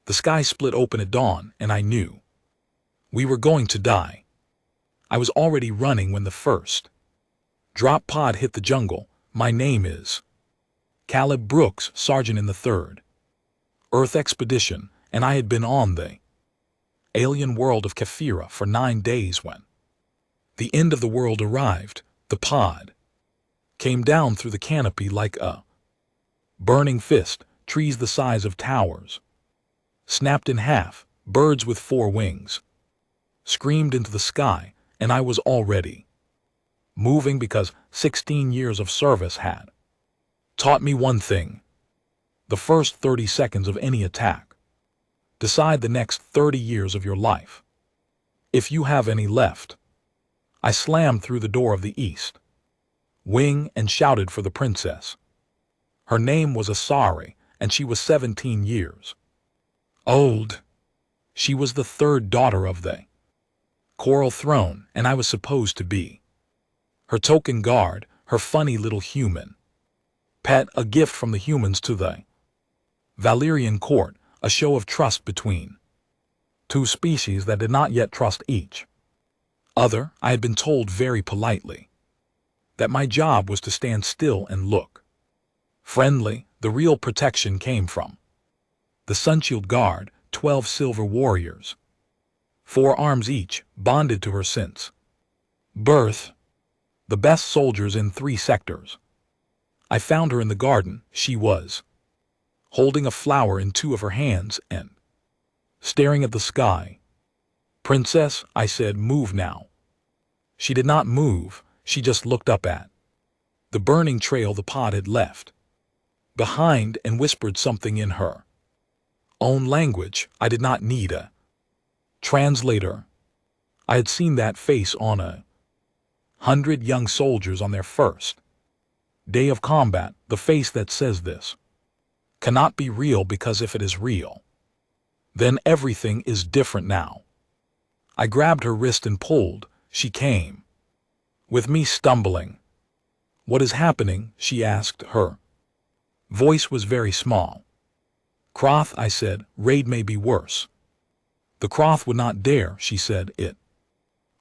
The sky split open at dawn, and I knew we were going to die. I was already running when the first drop pod hit the jungle. My name is Caleb Brooks, Sergeant in the 3rd Earth Expedition, and I had been on the alien world of Kefira for 9 days when the end of the world arrived. The pod came down through the canopy like a burning fist. Trees the size of towers snapped in half. Birds with 4 wings screamed into the sky, and I was already moving because 16 years of service had taught me one thing. The first 30 seconds of any attack decide the next 30 years of your life, if you have any left. I slammed through the door of the East Wing and shouted for the princess. Her name was Asari, and she was 17 years old. She was the 3rd daughter of the Coral Throne, and I was supposed to be her token guard, her funny little human pet, a gift from the humans to the Valyrian court, a show of trust between 2 species that did not yet trust each other. I had been told very politely that my job was to stand still and look friendly. The real protection came from the Sunshield Guard, 12 silver warriors, 4 arms each, bonded to her since birth, the best soldiers in 3 sectors. I found her in the garden. She was holding a flower in 2 of her hands and staring at the sky. "Princess," I said, "move now." She did not move. She just looked up at the burning trail the pod had left behind and whispered something in her own language. I did not need a translator. I had seen that face on 100 young soldiers on their first day of combat. The face that says this cannot be real, because if it is real, then everything is different now. I grabbed her wrist and pulled. She came with me, stumbling. "What is happening?" she asked. Her voice was very small. "Croth," I said, "raid may be worse." "The Croth would not dare," she said. "It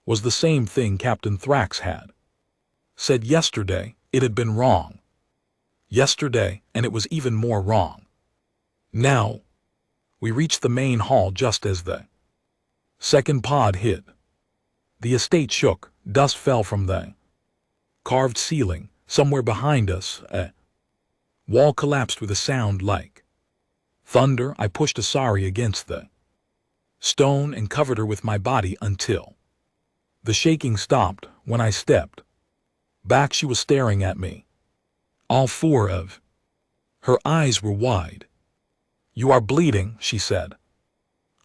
was the same thing Captain Thrax had said yesterday. It had been wrong yesterday, and it was even more wrong now." We reached the main hall just as the 2nd pod hit. The estate shook. Dust fell from the carved ceiling. Somewhere behind us, a wall collapsed with a sound like thunder. I pushed Asari against the stone and covered her with my body until the shaking stopped. When I stepped back, she was staring at me. All 4 of her eyes were wide. "You are bleeding," she said.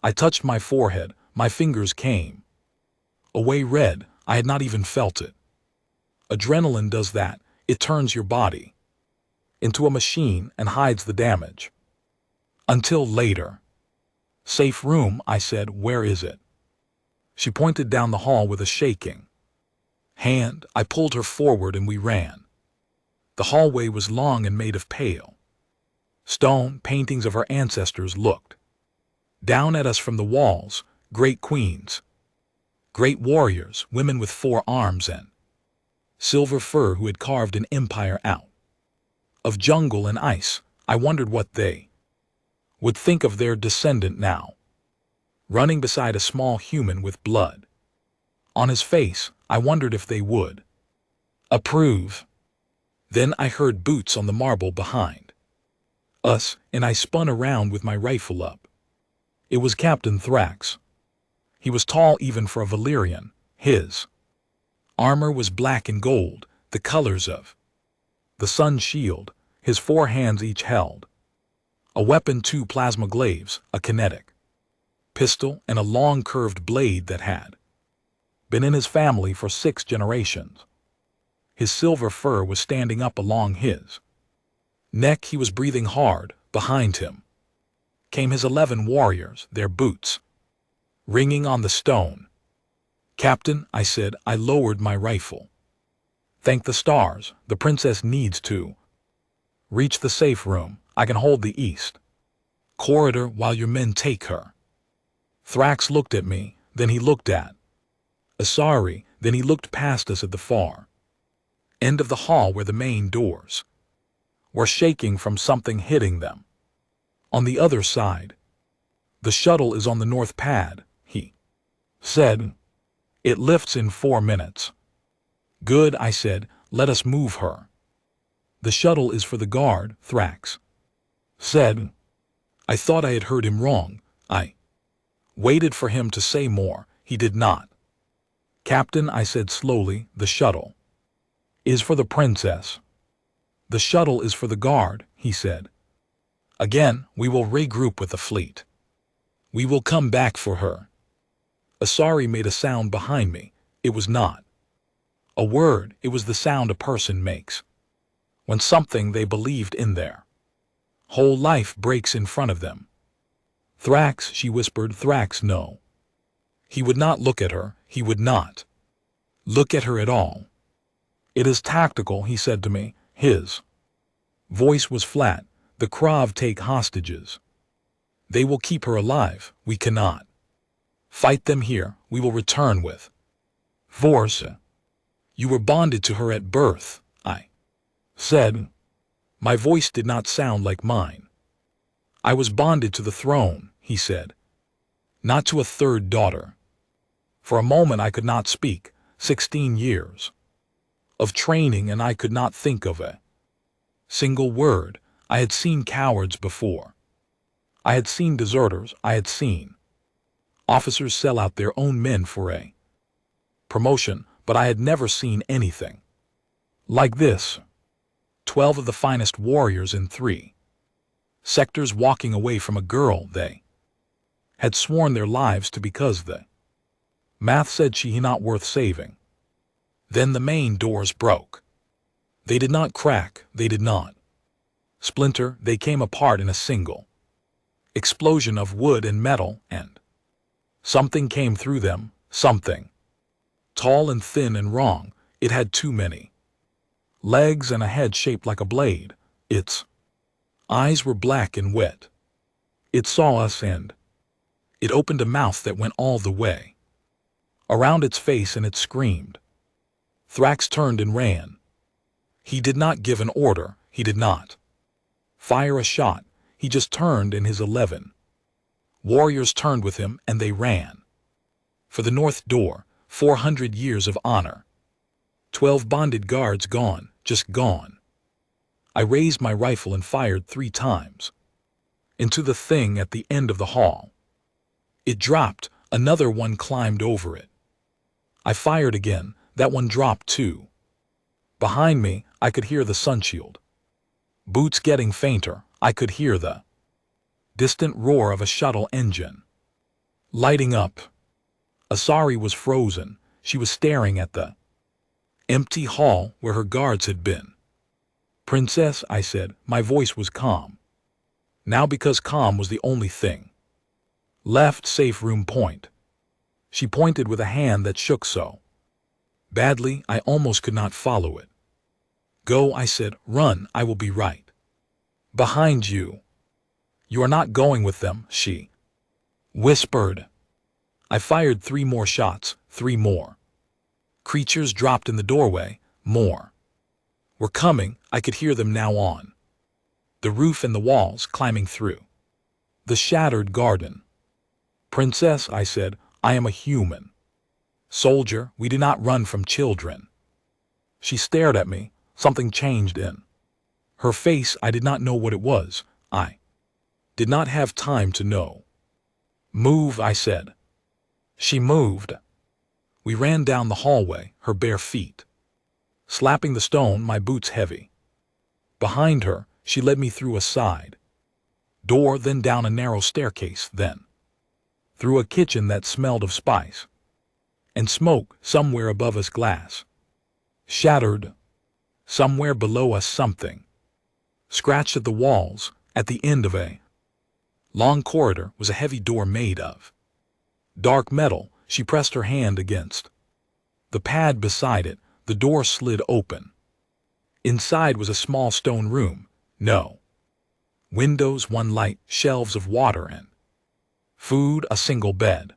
I touched my forehead. My fingers came away red. I had not even felt it. Adrenaline does that. It turns your body into a machine and hides the damage until later. "Safe room," I said. "Where is it?" She pointed down the hall with a shaking hand. I pulled her forward and we ran. The hallway was long and made of pale stone. Paintings of our ancestors looked down at us from the walls. Great queens, great warriors, women with 4 arms and silver fur who had carved an empire out of jungle and ice. I wondered what they would think of their descendant now, running beside a small human with blood on his face. I wondered if they would approve. Then I heard boots on the marble behind us, and I spun around with my rifle up. It was Captain Thrax. He was tall even for a Valyrian. His armor was black and gold, the colors of the sun shield. His 4 hands each held a weapon, 2 plasma glaives, a kinetic pistol, and a long curved blade that had been in his family for 6 generations. His silver fur was standing up along his neck. He was breathing hard. Behind him came his 11 warriors, their boots ringing on the stone. "Captain," I said. I lowered my rifle. "Thank the stars. The princess needs to reach the safe room. I can hold the East Corridor while your men take her. Thrax looked at me, then he looked at Asari, then he looked past us at the far end of the hall where the main doors were shaking from something hitting them. On the other side, the shuttle is on the north pad, he said. It lifts in 4 minutes. Good, I said, let us move her. The shuttle is for the guard, Thrax said. I thought I had heard him wrong. I waited for him to say more. He did not. Captain, I said slowly, the shuttle is for the princess. The shuttle is for the guard, he said. Again, we will regroup with the fleet. We will come back for her. Asari made a sound behind me. It was not a word, it was the sound a person makes when something they believed in their whole life breaks in front of them. Thrax, she whispered, Thrax, no. He would not look at her, he would not look at her at all. It is tactical, he said to me. His voice was flat. The Krav take hostages. They will keep her alive. We cannot fight them here. We will return with force. You were bonded to her at birth, I said. My voice did not sound like mine. I was bonded to the throne, he said, not to a third daughter. For a moment I could not speak. 16 years of training and I could not think of a single word. I had seen cowards before. I had seen deserters. I had seen officers sell out their own men for a promotion, but I had never seen anything like this. 12 of the finest warriors in 3 sectors walking away from a girl they had sworn their lives to because the math said she not worth saving. Then the main doors broke. They did not crack, they did not splinter, they came apart in a single explosion of wood and metal, and something came through them, something tall and thin and wrong. It had too many legs and a head shaped like a blade. Its eyes were black and wet. It saw us and it opened a mouth that went all the way around its face and it screamed. Thrax turned and ran. He did not give an order, he did not fire a shot, he just turned and his 11 warriors turned with him and they ran for the north door. 400 years of honor. 12 bonded guards gone, just gone. I raised my rifle and fired 3 times into the thing at the end of the hall. It dropped, another one climbed over it. I fired again, that one dropped too. Behind me, I could hear the sunshield boots getting fainter. I could hear the distant roar of a shuttle engine lighting up. Asari was frozen. She was staring at the empty hall where her guards had been. Princess, I said, my voice was calm. Now because calm was the only thing left. Safe room point. She pointed with a hand that shook so badly I almost could not follow it. Go, I said, run, I will be right behind you. You are not going with them, she whispered. I fired 3 more shots, 3 more. Creatures dropped in the doorway, more were coming. I could hear them now on the roof and the walls, climbing through the shattered garden. Princess, I said, I am a human soldier. We do not run from children. She stared at me. Something changed in her face. I did not know what it was. I did not have time to know. Move, I said. She moved. We ran down the hallway, her bare feet slapping the stone, my boots heavy. Behind her, she led me through a side door, then down a narrow staircase, then through a kitchen that smelled of spice and smoke. Somewhere above us glass shattered. Somewhere below us something scratched at the walls. At the end of a long corridor was a heavy door made of dark metal. She pressed her hand against the pad beside it. The door slid open. Inside was a small stone room. No Windows, one light, shelves of water and food, a single bed.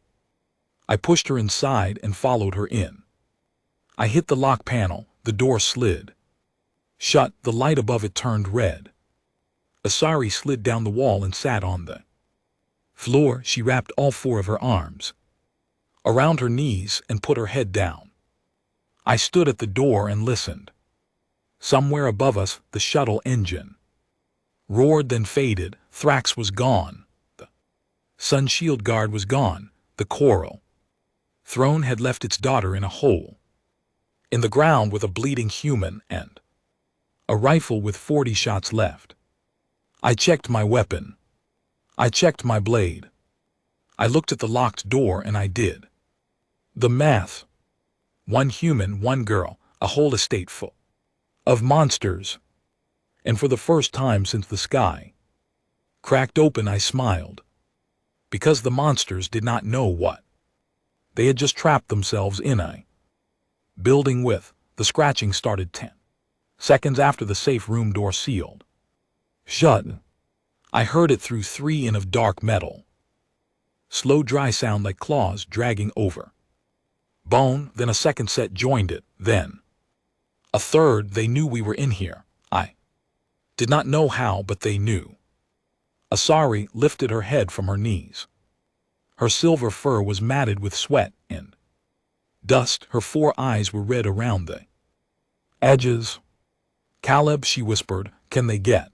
I pushed her inside and followed her in. I hit the lock panel, the door slid shut, the light above it turned red. Asari slid down the wall and sat on the floor. She wrapped all four of her arms around her knees and put her head down. I stood at the door and listened. Somewhere above us, the shuttle engine roared, then faded. Thrax was gone. The sun shield guard was gone. The coral throne had left its daughter in a hole in the ground with a bleeding human and a rifle with 40 shots left. I checked my weapon. I checked my blade. I looked at the locked door and I did the math. One human, one girl, a whole estate full of monsters. And for the first time since the sky cracked open, I smiled. Because the monsters did not know what they had just trapped themselves in a building with. The scratching started 10 seconds after the safe room door sealed shut. I heard it through 3 in of dark metal. Slow, dry sound like claws dragging over bone, then a second set joined it, then a third. They knew we were in here. I did not know how, but they knew. Asari lifted her head from her knees. Her silver fur was matted with sweat and dust. Her 4 eyes were red around the edges. Caleb, she whispered, can they get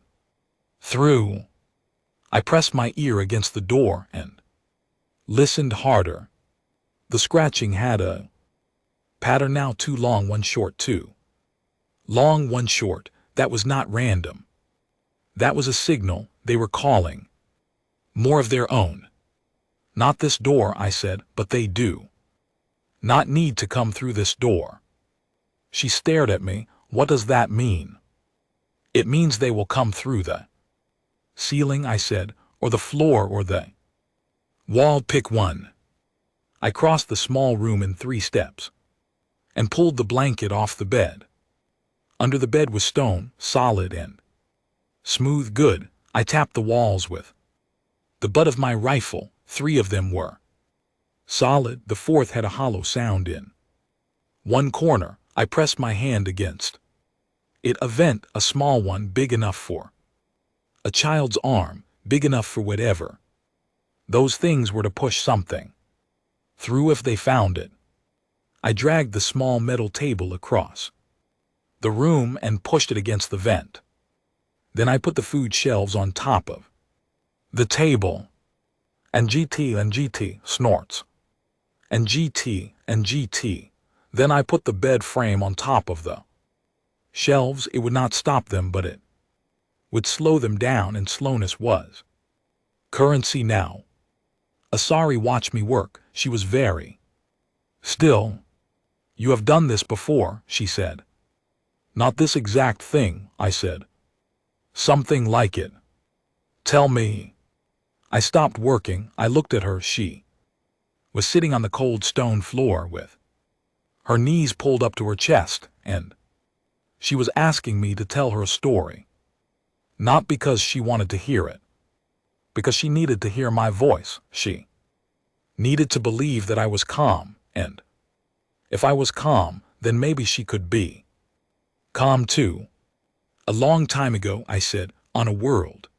through? I pressed my ear against the door and listened harder. The scratching had a pattern now, 2 long, 1 short, 2 long, 1 short. That was not random. That was a signal. They were calling more of their own. Not this door, I said, but they do not need to come through this door. She stared at me. What does that mean? It means they will come through the ceiling, I said, or the floor or the wall. Pick one. I crossed the small room in 3 steps and pulled the blanket off the bed. Under the bed was stone, solid and smooth. Good. I tapped the walls with the butt of my rifle. 3 of them were solid. The 4th had a hollow sound in one corner. I pressed my hand against it. A vent, a small one, big enough for a child's arm, big enough for whatever those things were to push something through if they found it. I dragged the small metal table across the room and pushed it against the vent. Then I put the food shelves on top of the table. And GT snorts. And GT. Then I put the bed frame on top of the shelves. It would not stop them, but it would slow them down, and slowness was currency now. Asari watched me work. She was very still. You have done this before, she said. Not this exact thing, I said. Something like it. Tell me. I stopped working. I looked at her. She was sitting on the cold stone floor with her knees pulled up to her chest, and she was asking me to tell her a story. Not because she wanted to hear it, because she needed to hear my voice. She needed to believe that I was calm, and if I was calm, then maybe she could be calm too. A long time ago, I said, on a world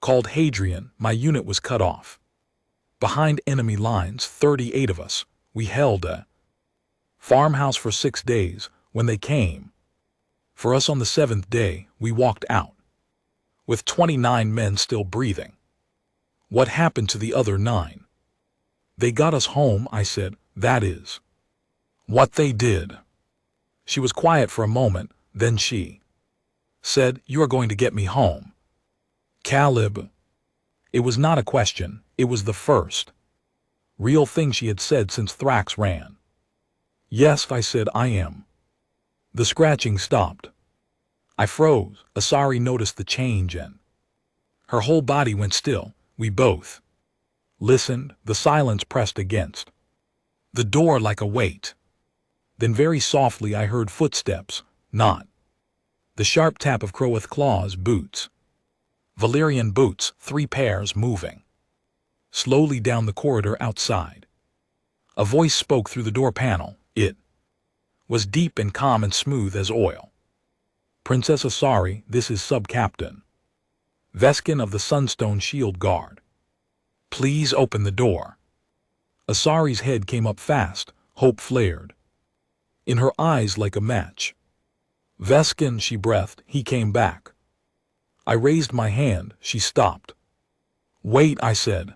called Hadrian, my unit was cut off. Behind enemy lines, 38 of us, we held a farmhouse for 6 days. When they came for us on the 7th day, we walked out with 29 men still breathing. What happened to the other 9? They got us home, I said. That is what they did. She was quiet for a moment, then she said, you are going to get me home. Caleb. It was not a question, it was the first real thing she had said since Thrax ran. Yes, I said, I am. The scratching stopped. I froze. Asari noticed the change and her whole body went still. We both listened. The silence pressed against the door like a weight. Then very softly I heard footsteps, not the sharp tap of Crowath Claw's boots, Valyrian boots, 3 pairs moving. Slowly down the corridor outside. A voice spoke through the door panel. It was deep and calm and smooth as oil. Princess Asari, this is Sub-Captain Veskin of the Sunstone Shield Guard. Please open the door. Asari's head came up fast, hope flared in her eyes like a match. Veskin, she breathed, he came back. I raised my hand, she stopped. Wait, I said.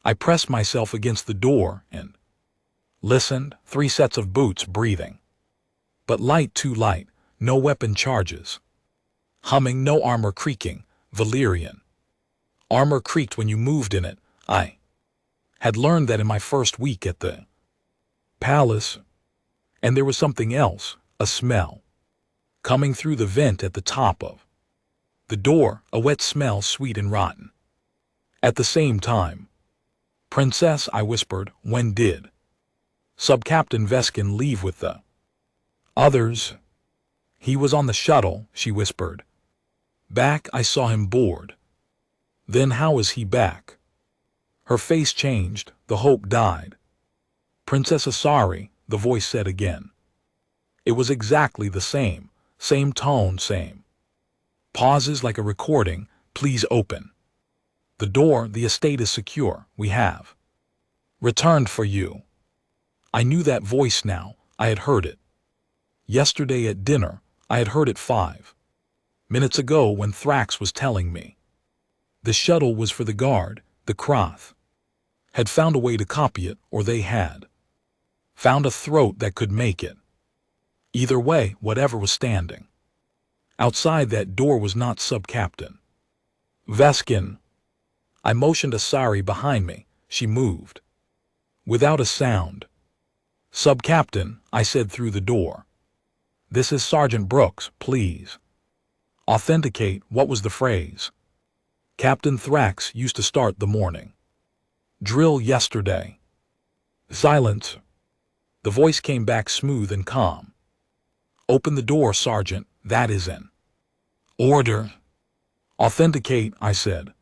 I pressed myself against the door and listened, 3 sets of boots breathing. But light, too light, no weapon charges. Humming, no armor creaking, Valyrian. Armor creaked when you moved in it. I had learned that in my first week at the palace. And there was something else, a smell, coming through the vent at the top of the door, a wet smell, sweet and rotten. At the same time. Princess, I whispered, when did Sub-Captain Veskin leave with the others? He was on the shuttle, she whispered. Back, I saw him board. Then how is he back? Her face changed, the hope died. Princess Asari, the voice said again. It was exactly the same tone, same pauses like a recording. Please open the door, the estate is secure, we have returned for you. I knew that voice now, I had heard it. Yesterday at dinner, I had heard it 5 minutes ago when Thrax was telling me. The shuttle was for the guard, the Kroth had found a way to copy it, or they had found a throat that could make it. Either way, whatever was standing outside that door was not Sub-Captain Veskin. I motioned Asari behind me. She moved. Without a sound. Sub-Captain, I said through the door. This is Sergeant Brooks, please. Authenticate, what was the phrase? Captain Thrax used to start the morning drill yesterday. Silence. The voice came back smooth and calm. Open the door, Sergeant, that is an order. Authenticate, I said.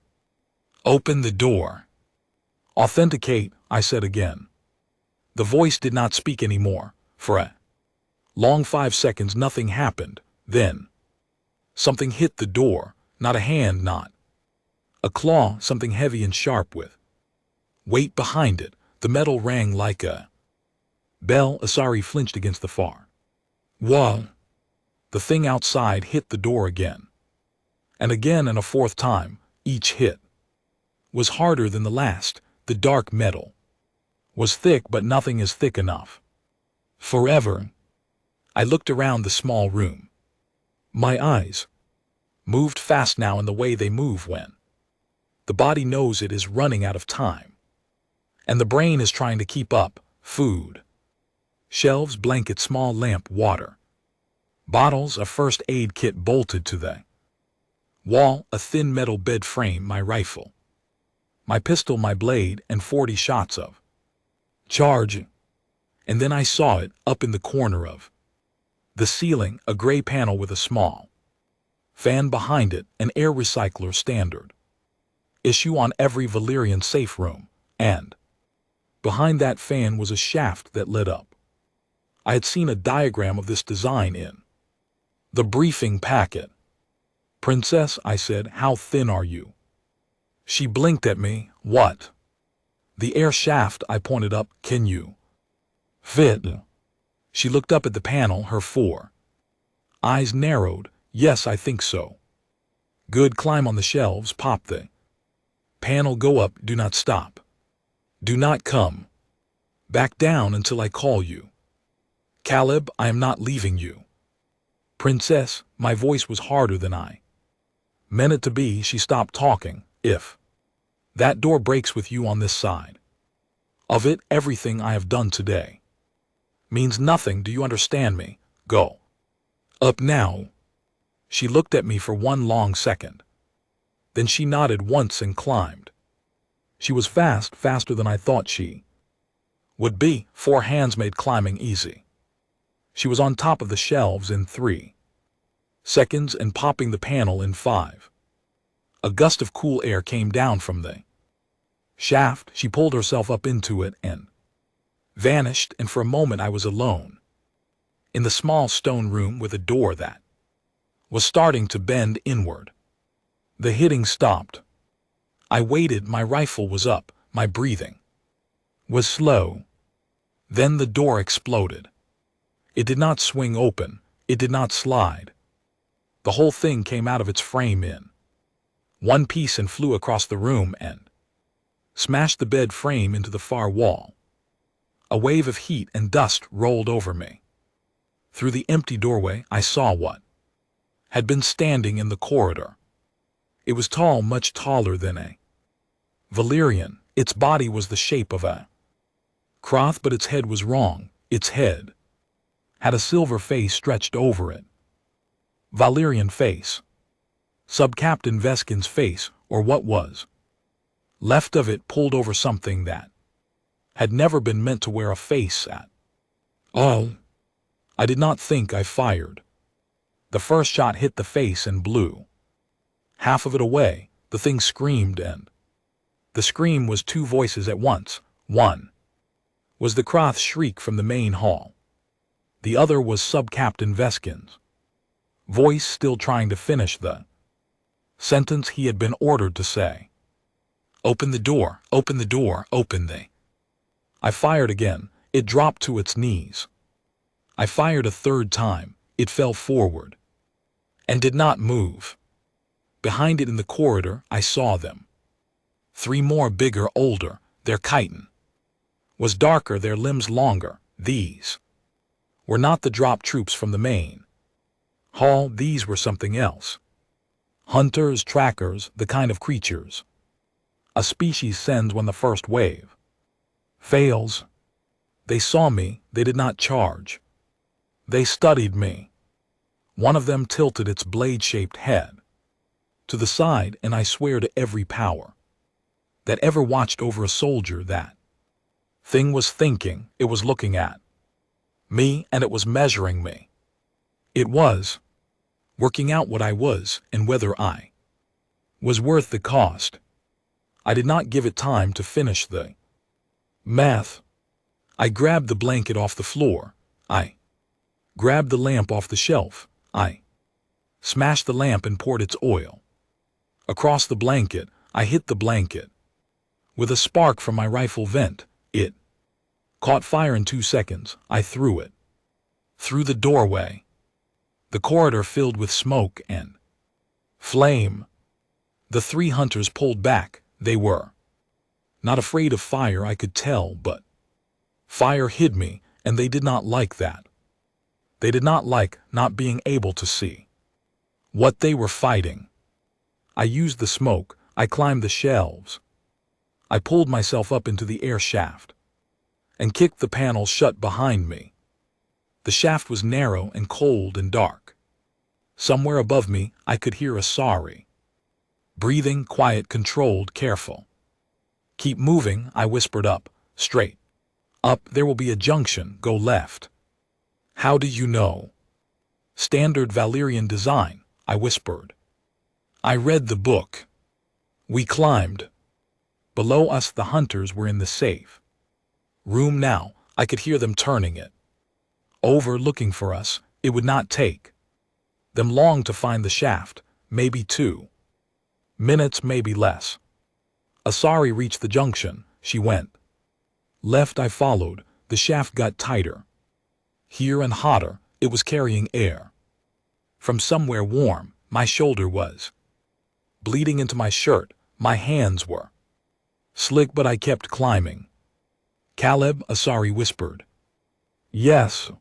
Open the door. Authenticate, I said again. The voice did not speak anymore. For a long 5 seconds nothing happened. Then something hit the door, not a hand, not a claw, something heavy and sharp with weight behind it. The metal rang like a bell. Asari flinched against the far wall. The thing outside hit the door again. And again, and a 4th time. Each hit was harder than the last. The dark metal was thick, but nothing is thick enough. Forever. I looked around the small room. My eyes moved fast now in the way they move when the body knows it is running out of time. And the brain is trying to keep up. Food. Shelves, blanket, small lamp, water. Bottles, a first aid kit bolted to the wall, a thin metal bed frame, my rifle. My pistol, my blade, and 40 shots of charge. And then I saw it, up in the corner of the ceiling, a gray panel with a small fan behind it, an air recycler standard issue on every Valyrian safe room, and behind that fan was a shaft that lit up. I had seen a diagram of this design in the briefing packet. Princess, I said, how thin are you? She blinked at me. What? The air shaft, I pointed up. Can you fit? She looked up at the panel, her 4 eyes narrowed. Yes, I think so. Good, climb on the shelves, pop the panel, go up, do not stop. Do not come back down until I call you. Caleb, I am not leaving you. Princess, my voice was harder than I meant it to be. She stopped talking. If that door breaks with you on this side of it, everything I have done today means nothing. Do you understand me? Go up now. She looked at me for 1 long second. Then she nodded once and climbed. She was fast, faster than I thought she would be. 4 hands made climbing easy. She was on top of the shelves in 3 seconds and popping the panel in 5. A gust of cool air came down from the shaft. She pulled herself up into it and vanished, and for a moment I was alone in the small stone room with a door that was starting to bend inward. The hitting stopped. I waited. My rifle was up. My breathing was slow. Then the door exploded. It did not swing open. It did not slide. The whole thing came out of its frame in one piece and flew across the room and smashed the bed frame into the far wall. A wave of heat and dust rolled over me. Through the empty doorway, I saw what had been standing in the corridor. It was tall, much taller than a Valyrian. Its body was the shape of a croth, but its head was wrong. Its head had a silver face stretched over it. Valyrian face. Sub-Captain Veskin's face, or what was left of it, pulled over something that had never been meant to wear a face at all. I did not think. I fired. The first shot hit the face and blew half of it away. The thing screamed, and the scream was two voices at once. One was the Croth's shriek from the main hall. The other was Sub-Captain Veskin's voice, still trying to finish the sentence he had been ordered to say. "Open the door, open the door, open the..." I fired again. It dropped to its knees. I fired a third time. It fell forward and did not move. Behind it in the corridor, I saw them. 3 more, bigger, older. Their chitin was darker, their limbs longer. These were not the drop troops from the main hall. These were something else. Hunters, trackers, the kind of creatures a species sends when the first wave fails. They saw me. They did not charge. They studied me. One of them tilted its blade-shaped head to the side, and I swear to every power that ever watched over a soldier, that thing was thinking. It was looking at me, and it was measuring me. It was working out what I was and whether I was worth the cost. I did not give it time to finish the math. I grabbed the blanket off the floor. I grabbed the lamp off the shelf. I smashed the lamp and poured its oil across the blanket. I hit the blanket with a spark from my rifle vent. It caught fire in 2 seconds. I threw it through the doorway. The corridor filled with smoke and flame. The 3 hunters pulled back. They were not afraid of fire, I could tell, but fire hid me, and they did not like that. They did not like not being able to see what they were fighting. I used the smoke. I climbed the shelves. I pulled myself up into the air shaft and kicked the panel shut behind me. The shaft was narrow and cold and dark. Somewhere above me, I could hear a sorry breathing, quiet, controlled, careful. "Keep moving," I whispered. "Up, straight. Up, there will be a junction. Go left." "How do you know?" "Standard Valyrian design," I whispered. "I read the book." We climbed. Below us, the hunters were in the safe room now. I could hear them turning it over, looking for us. It would not take them long to find the shaft. Maybe 2 minutes, maybe less. Asari reached the junction. She went left. I followed. The shaft got tighter here and hotter. It was carrying air from somewhere warm. My shoulder was bleeding into my shirt. My hands were slick, but I kept climbing. "Caleb," Asari whispered. "Yes."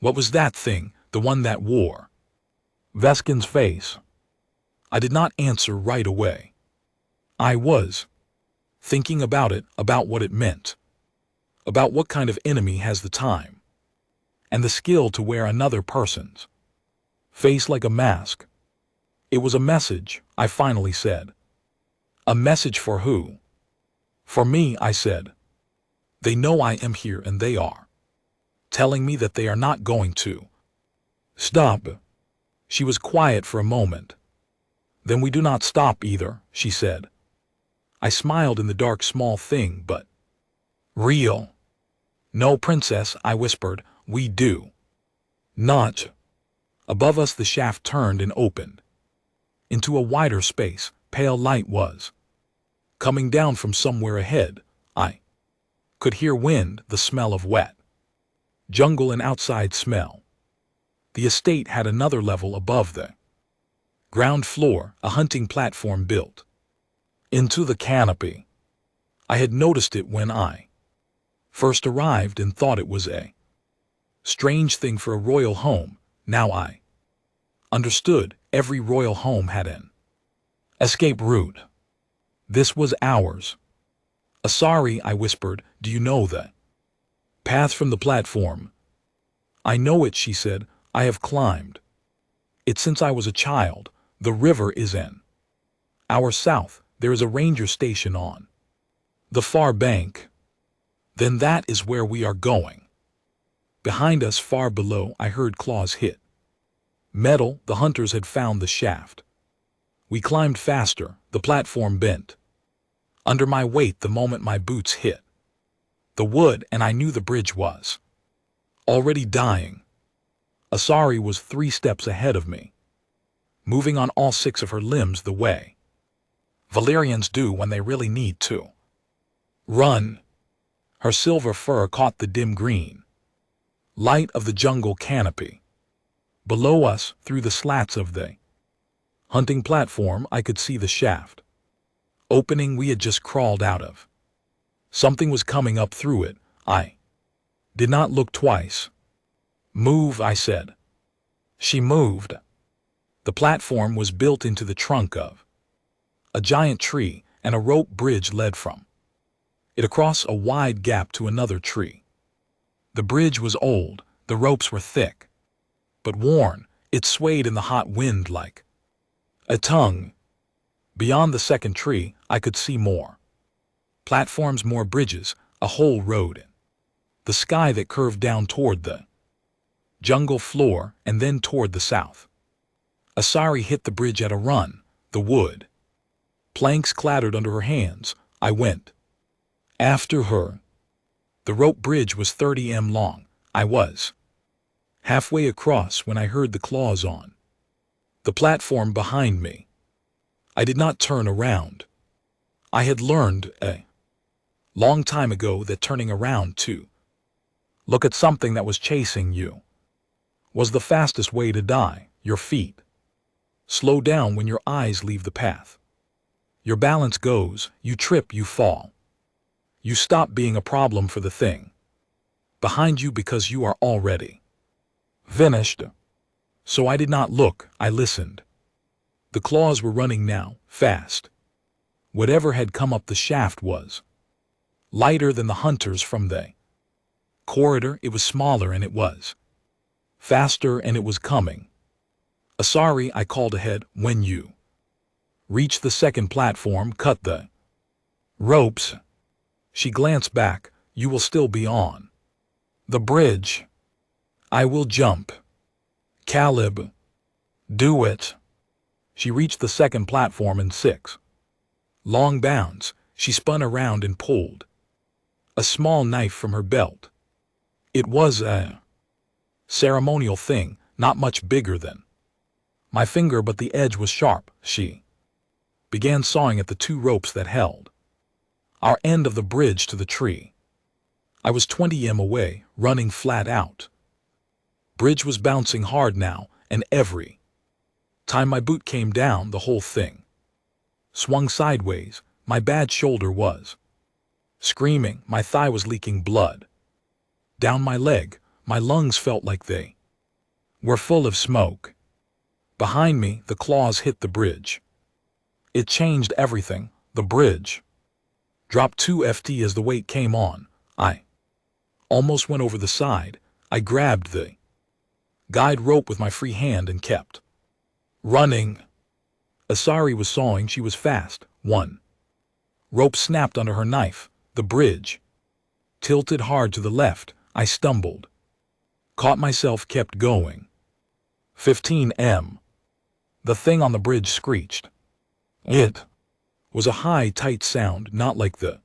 "What was that thing, the one that wore Veskin's face?" I did not answer right away. I was thinking about it, about what it meant, about what kind of enemy has the time and the skill to wear another person's face like a mask. "It was a message," I finally said. "A message for who?" "For me," I said. "They know I am here, and they are telling me that they are not going to stop." She was quiet for a moment. Then we do not stop either, she said. I smiled in the dark small thing, but real. No, princess, I whispered, we do. Not. Above us the shaft turned and opened. Into a wider space, pale light was coming down from somewhere ahead. I could hear wind, the smell of wet jungle and outside smell. The estate had another level above the ground floor, a hunting platform built into the canopy. I had noticed it when I first arrived and thought it was a strange thing for a royal home. Now I understood every royal home had an escape route. This was ours. Sorry, I whispered, do you know the path from the platform? I know it, she said. I have climbed it since I was a child. The river is in our south. There is a ranger station on the far bank. Then that is where we are going. Behind us, far below, I heard claws hit metal. The hunters had found the shaft. We climbed faster. The platform bent under my weight the moment my boots hit the wood, and I knew the bridge was already dying. Asari was 3 steps ahead of me, moving on all 6 of her limbs the way Valerians do when they really need to run. Her silver fur caught the dim green light of the jungle canopy. Below us, through the slats of the hunting platform, I could see the shaft opening we had just crawled out of. Something was coming up through it. I did not look twice. Move, I said. She moved. The platform was built into the trunk of a giant tree, and a rope bridge led from it across a wide gap to another tree. The bridge was old, the ropes were thick, but worn. It swayed in the hot wind like a tongue. Beyond the second tree, I could see more platforms, more bridges, a whole road, the sky that curved down toward the jungle floor and then toward the south. Asari hit the bridge at a run. The wood planks clattered under her hands. I went after her. The rope bridge was 30 m long. I was halfway across when I heard the claws on the platform behind me. I did not turn around. I had learned a long time ago that turning around to look at something that was chasing you was the fastest way to die. Your feet slow down when your eyes leave the path. Your balance goes, you trip, you fall. You stop being a problem for the thing behind you because you are already finished. So I did not look, I listened. The claws were running now, fast. Whatever had come up the shaft was lighter than the hunters from the corridor. It was smaller and it was faster and it was coming. Asari, I called ahead, when you reach the second platform, cut the ropes. She glanced back. You will still be on the bridge. I will jump. Caleb, do it. She reached the second platform in 6 long bounds. She spun around and pulled a small knife from her belt. It was a ceremonial thing, not much bigger than my finger, but the edge was sharp. She began sawing at the 2 ropes that held our end of the bridge to the tree. I was 20 m away, running flat out. Bridge was bouncing hard now, and every time my boot came down, the whole thing swung sideways. My bad shoulder was screaming. My thigh was leaking blood down my leg. My lungs felt like they were full of smoke. Behind me, the claws hit the bridge. It changed everything. The bridge dropped 2 ft as the weight came on. I almost went over the side. I grabbed the guide rope with my free hand and kept running. Asari was sawing. She was fast. 1 rope snapped under her knife. The bridge tilted hard to the left. I stumbled, caught myself, kept going. 15 m. The thing on the bridge screeched. It was a high, tight sound, not like the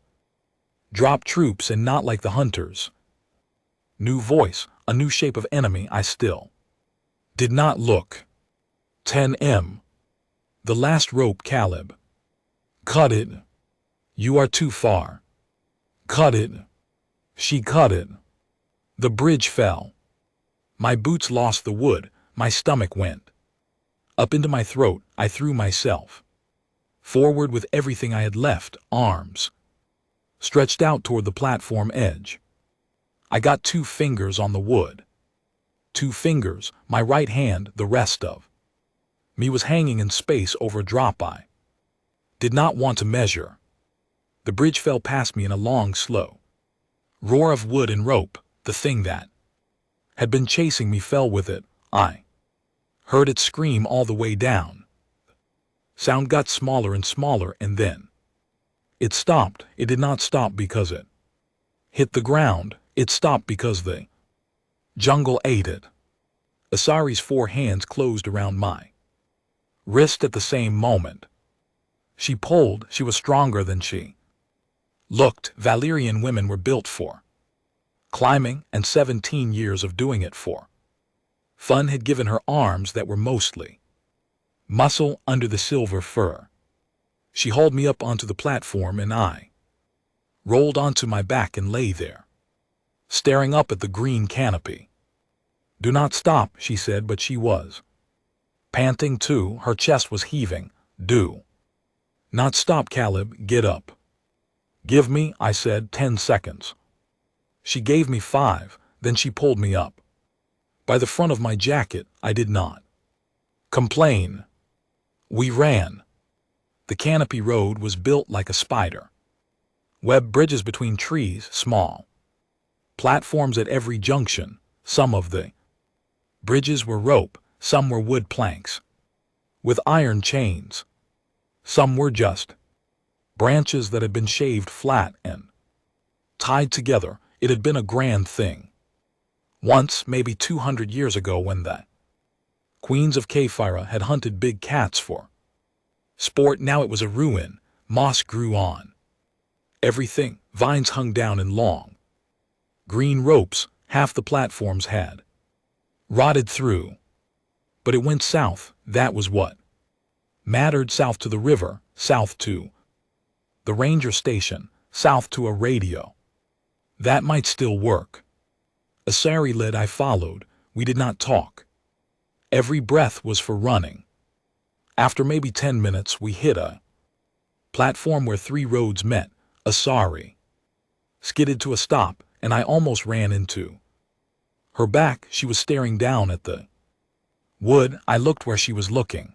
drop troops and not like the hunters. New voice, a new shape of enemy. I still did not look. 10M. The last rope, Caleb. Cut it. You are too far. Cut it. She cut it. The bridge fell. My boots lost the wood, my stomach went up into my throat. I threw myself forward with everything I had left, arms stretched out toward the platform edge. I got 2 fingers on the wood. 2 fingers, my right hand, the rest of me was hanging in space over a drop I did not want to measure. The bridge fell past me in a long, slow roar of wood and rope. The thing that had been chasing me fell with it. I heard it scream all the way down. Sound got smaller and smaller, and then it stopped. It did not stop because it hit the ground. It stopped because the jungle ate it. Asari's 4 hands closed around my wrist at the same moment. She pulled. She was stronger than she looked. Valyrian women were built for climbing, and 17 years of doing it for fun had given her arms that were mostly muscle under the silver fur. She hauled me up onto the platform, and I rolled onto my back and lay there, staring up at the green canopy. Do not stop, she said, but she was panting too. Her chest was heaving. Do not stop, Caleb. Get up. Give me, I said, 10 seconds. She gave me 5, then she pulled me up by the front of my jacket. I did not complain. We ran. The canopy road was built like a spider web, bridges between trees, small platforms at every junction. Some of the bridges were rope, some were wood planks with iron chains. Some were just branches that had been shaved flat and tied together. It had been a grand thing once, maybe 200 years ago, when the queens of Kefira had hunted big cats for sport. Now it was a ruin. Moss grew on everything. Vines hung down in long green ropes. Half the platforms had rotted through. But it went south. That was what mattered. South to the river, south to the ranger station, south to a radio that might still work. Asari led. I followed. We did not talk. Every breath was for running. After maybe 10 minutes, we hit a platform where 3 roads met. Asari skidded to a stop, and I almost ran into her back. She was staring down at the wood. I looked where she was looking.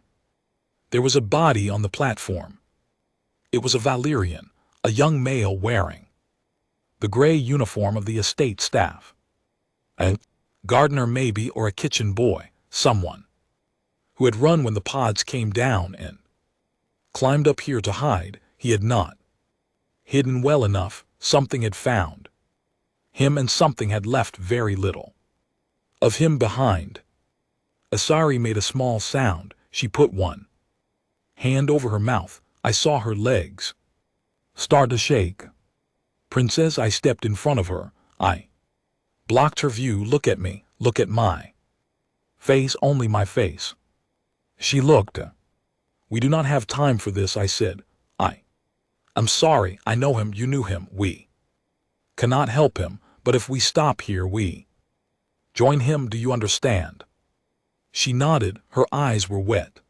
There was a body on the platform. It was a Valyrian, a young male wearing the gray uniform of the estate staff. A gardener maybe, or a kitchen boy, someone who had run when the pods came down and climbed up here to hide. He had not hidden well enough. Something had found him, and something had left very little of him behind. Asari made a small sound. She put one hand over her mouth. I saw her legs start to shake. Princess, I stepped in front of her. I blocked her view. Look at me. Look at my face, only my face. She looked. We do not have time for this, I said. I'm sorry. I know him. You knew him. We cannot help him, but if we stop here, we join him. Do you understand? She nodded. Her eyes were wet.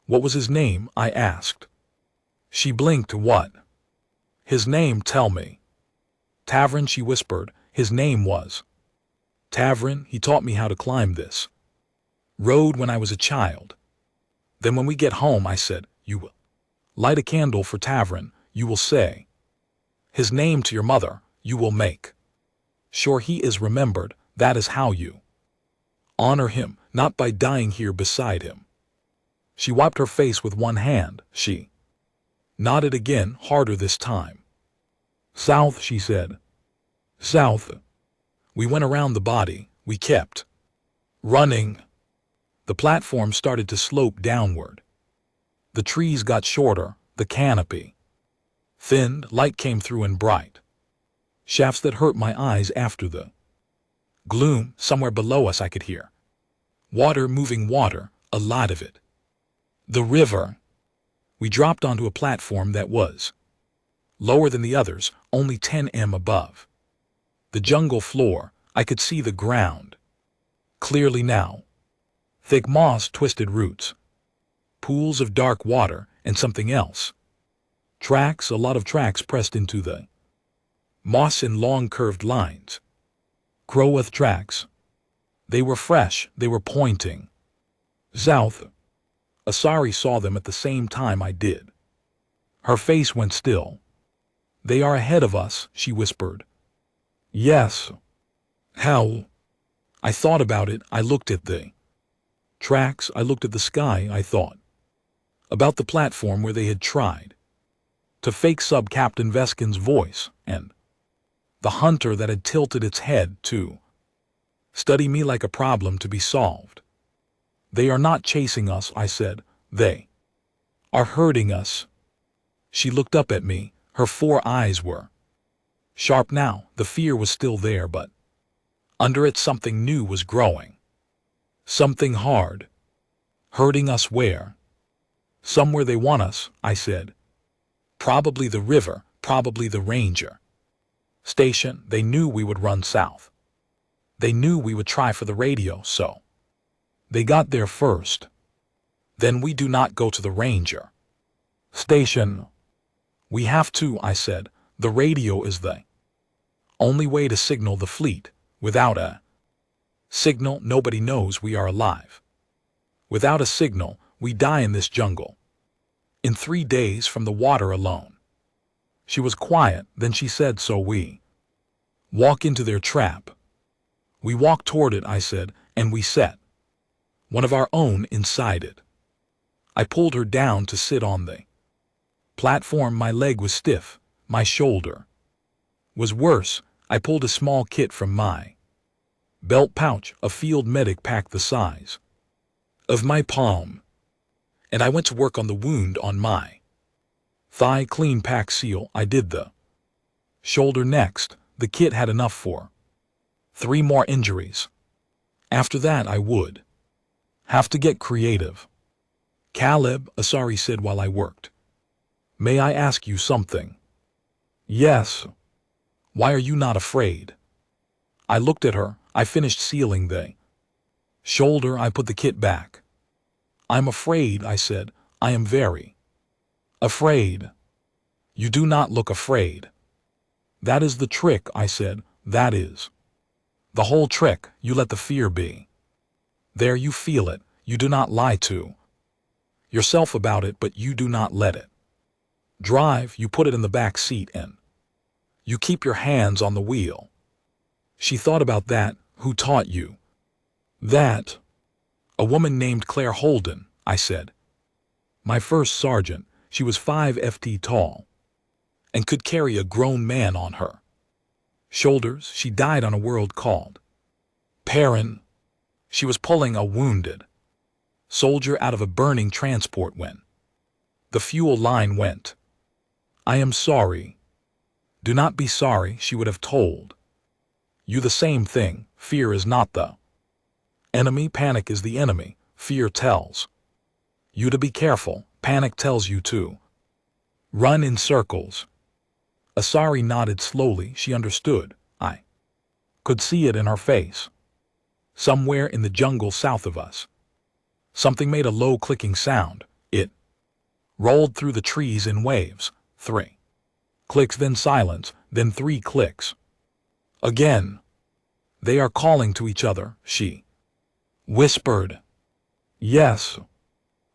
What was his name? I asked. She blinked. What? His name, tell me. Tavrin, she whispered. His name was Tavrin. He taught me how to climb this road when I was a child. Then when we get home, I said, you will light a candle for Tavrin. You will say his name to your mother. You will make sure he is remembered. That is how you honor him, not by dying here beside him. She wiped her face with one hand. She nodded again, harder this time. South, she said. South. We went around the body. We kept running. The platform started to slope downward. The trees got shorter, the canopy thinned, light came through and bright. Shafts that hurt my eyes after the gloom. Somewhere below us I could hear water moving, water, a lot of it. The river. We dropped onto a platform that was lower than the others, only 10 m above the jungle floor. I could see the ground clearly now. Thick moss, twisted roots, pools of dark water, and something else. Tracks, a lot of tracks pressed into the moss in long curved lines. Crowth tracks. They were fresh, they were pointing south. Asari saw them at the same time I did. Her face went still. They are ahead of us, she whispered. Yes. How? I thought about it. I looked at the tracks. I looked at the sky. I thought about the platform where they had tried to fake Sub-Captain Veskin's voice, and the hunter that had tilted its head to study me like a problem to be solved. They are not chasing us, I said. They are hurting us. She looked up at me. Her 4 eyes were sharp now. The fear was still there, but under it something new was growing. Something hard. Hurting us where? Somewhere they want us, I said. Probably the river, probably the ranger station. They knew we would run south. They knew we would try for the radio, so they got there first. Then we do not go to the ranger station. We have to, I said. The radio is the only way to signal the fleet. Without a signal, nobody knows we are alive. Without a signal, we die in this jungle. In 3 days from the water alone. She was quiet, then she said, so we walk into their trap. We walk toward it, I said, and we set one of our own inside it. I pulled her down to sit on the platform. My leg was stiff. My shoulder was worse. I pulled a small kit from my belt pouch, a field medic pack the size of my palm, and I went to work on the wound on my thigh. Clean pack seal. I did the shoulder next. The kit had enough for 3 more injuries. After that I would have to get creative. Caleb, Asari said while I worked. May I ask you something? Yes. Why are you not afraid? I looked at her. I finished sealing the shoulder. I put the kit back. I'm afraid, I said. I am very afraid. You do not look afraid. That is the trick, I said. That is the whole trick. You let the fear be. There you feel it. You do not lie to yourself about it, but you do not let it drive. You put it in the back seat and you keep your hands on the wheel. She thought about that. Who taught you that? A woman named Claire Holden, I said. My first sergeant. She was 5 ft tall and could carry a grown man on her shoulders. She died on a world called Perrin. She was pulling a wounded soldier out of a burning transport when the fuel line went. I am sorry. Do not be sorry, she would have told you the same thing. Fear is not the enemy. Panic is the enemy. Fear tells you to be careful. Panic tells you to run in circles. Asari nodded slowly. She understood. I could see it in her face. Somewhere in the jungle south of us, something made a low clicking sound. It rolled through the trees in waves. 3 clicks, then silence, then 3 clicks. Again. They are calling to each other, she whispered. Yes.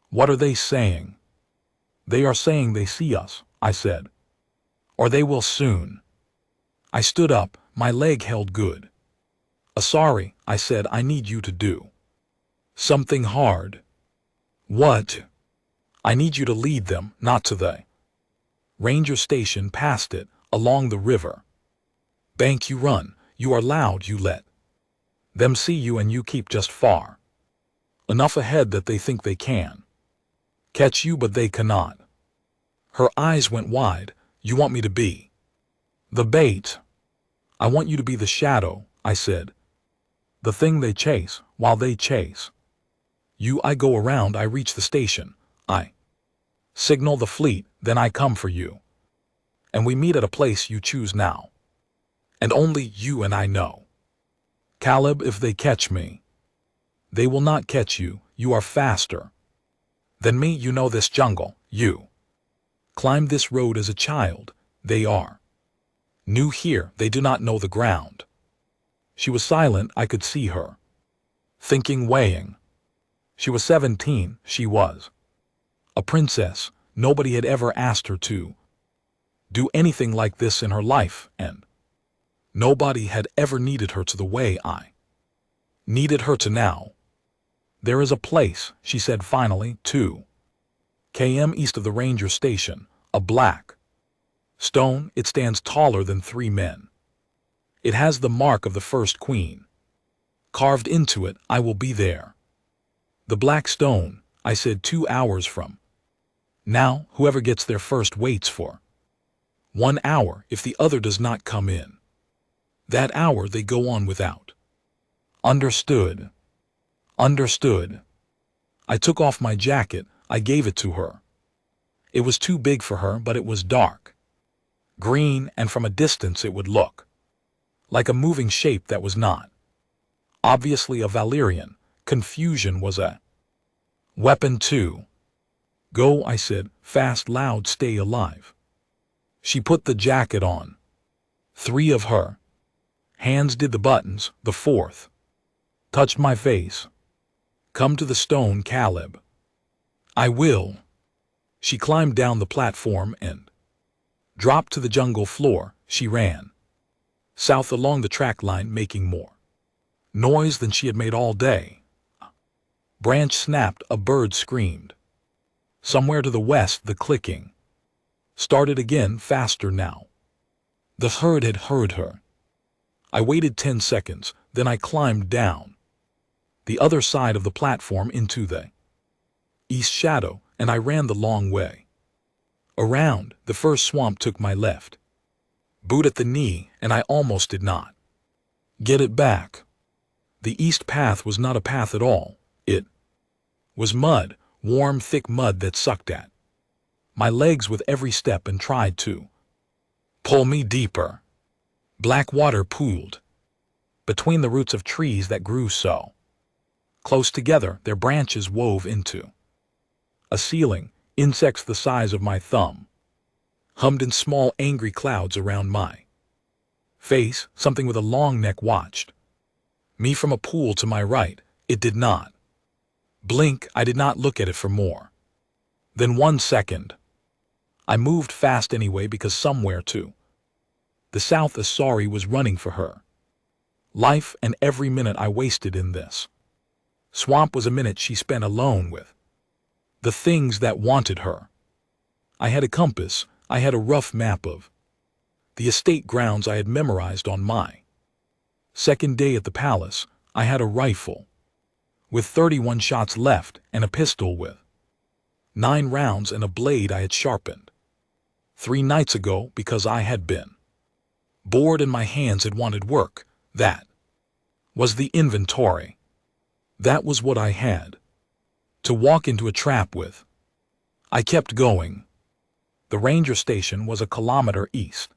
What are they saying? They are saying they see us, I said. Or they will soon. I stood up. My leg held good. Asari, I said, I need you to do something hard. What? I need you to lead them, not to the ranger station, past it, along the river bank. You run. You are loud. You let them see you, and you keep just far enough ahead that they think they can Catch you but they cannot. Her eyes went wide. You want me to be the bait? I want you to be the shadow, I said. The thing they chase, while they chase. You, I go around, I reach the station. I signal the fleet, then I come for you. And we meet at a place you choose now. And only you and I know. Caleb, if they catch me, they will not catch you. You are faster than me. You know this jungle. You climbed this road as a child. They are new here. They do not know the ground. She was silent. I could see her thinking, weighing. She was 17. She was a princess. Nobody had ever asked her to do anything like this in her life, and nobody had ever needed her to the way I needed her to now. There is a place, she said finally, 2 km east of the ranger station, a black stone. It stands taller than 3 men. It has the mark of the first queen carved into it. I will be there. The black stone, I said, 2 hours from now. Whoever gets there first waits for 1 hour. If the other does not come in that hour, they go on without. Understood? Understood. I took off my jacket. I gave it to her. It was too big for her, but it was dark green, and from a distance it would look like a moving shape that was not obviously a Valyrian. Confusion was a weapon too. Go, I said, fast, loud, stay alive. She put the jacket on. 3 of her hands did the buttons. The 4th touched my face. Come to the stone, Caleb. I will. She climbed down the platform and dropped to the jungle floor. She ran south along the track line, making more noise than she had made all day. A branch snapped. A bird screamed. Somewhere to the west, the clicking started again, faster now. The herd had heard her. I waited 10 seconds, then I climbed down the other side of the platform into the east shadow, and I ran the long way around. The first swamp took my left boot at the knee, and I almost did not get it back. The east path was not a path at all. It was mud, warm, thick mud that sucked at my legs with every step and tried to pull me deeper. Black water pooled between the roots of trees that grew so close together, their branches wove into a ceiling. Insects the size of my thumb hummed in small, angry clouds around my face. Something with a long neck watched me from a pool to my right. It did not blink. I did not look at it for more than 1 second. I moved fast anyway, because somewhere to the south Asari was running for her life, and every minute I wasted in this swamp was a minute she spent alone with the things that wanted her. I had a compass. I had a rough map of the estate grounds I had memorized on my second day at the palace. I had a rifle with 31 shots left, and a pistol with 9 rounds, and a blade I had sharpened 3 nights ago because I had been bored and my hands had wanted work. That was the inventory. That was what I had to walk into a trap with. I kept going. The ranger station was a kilometer east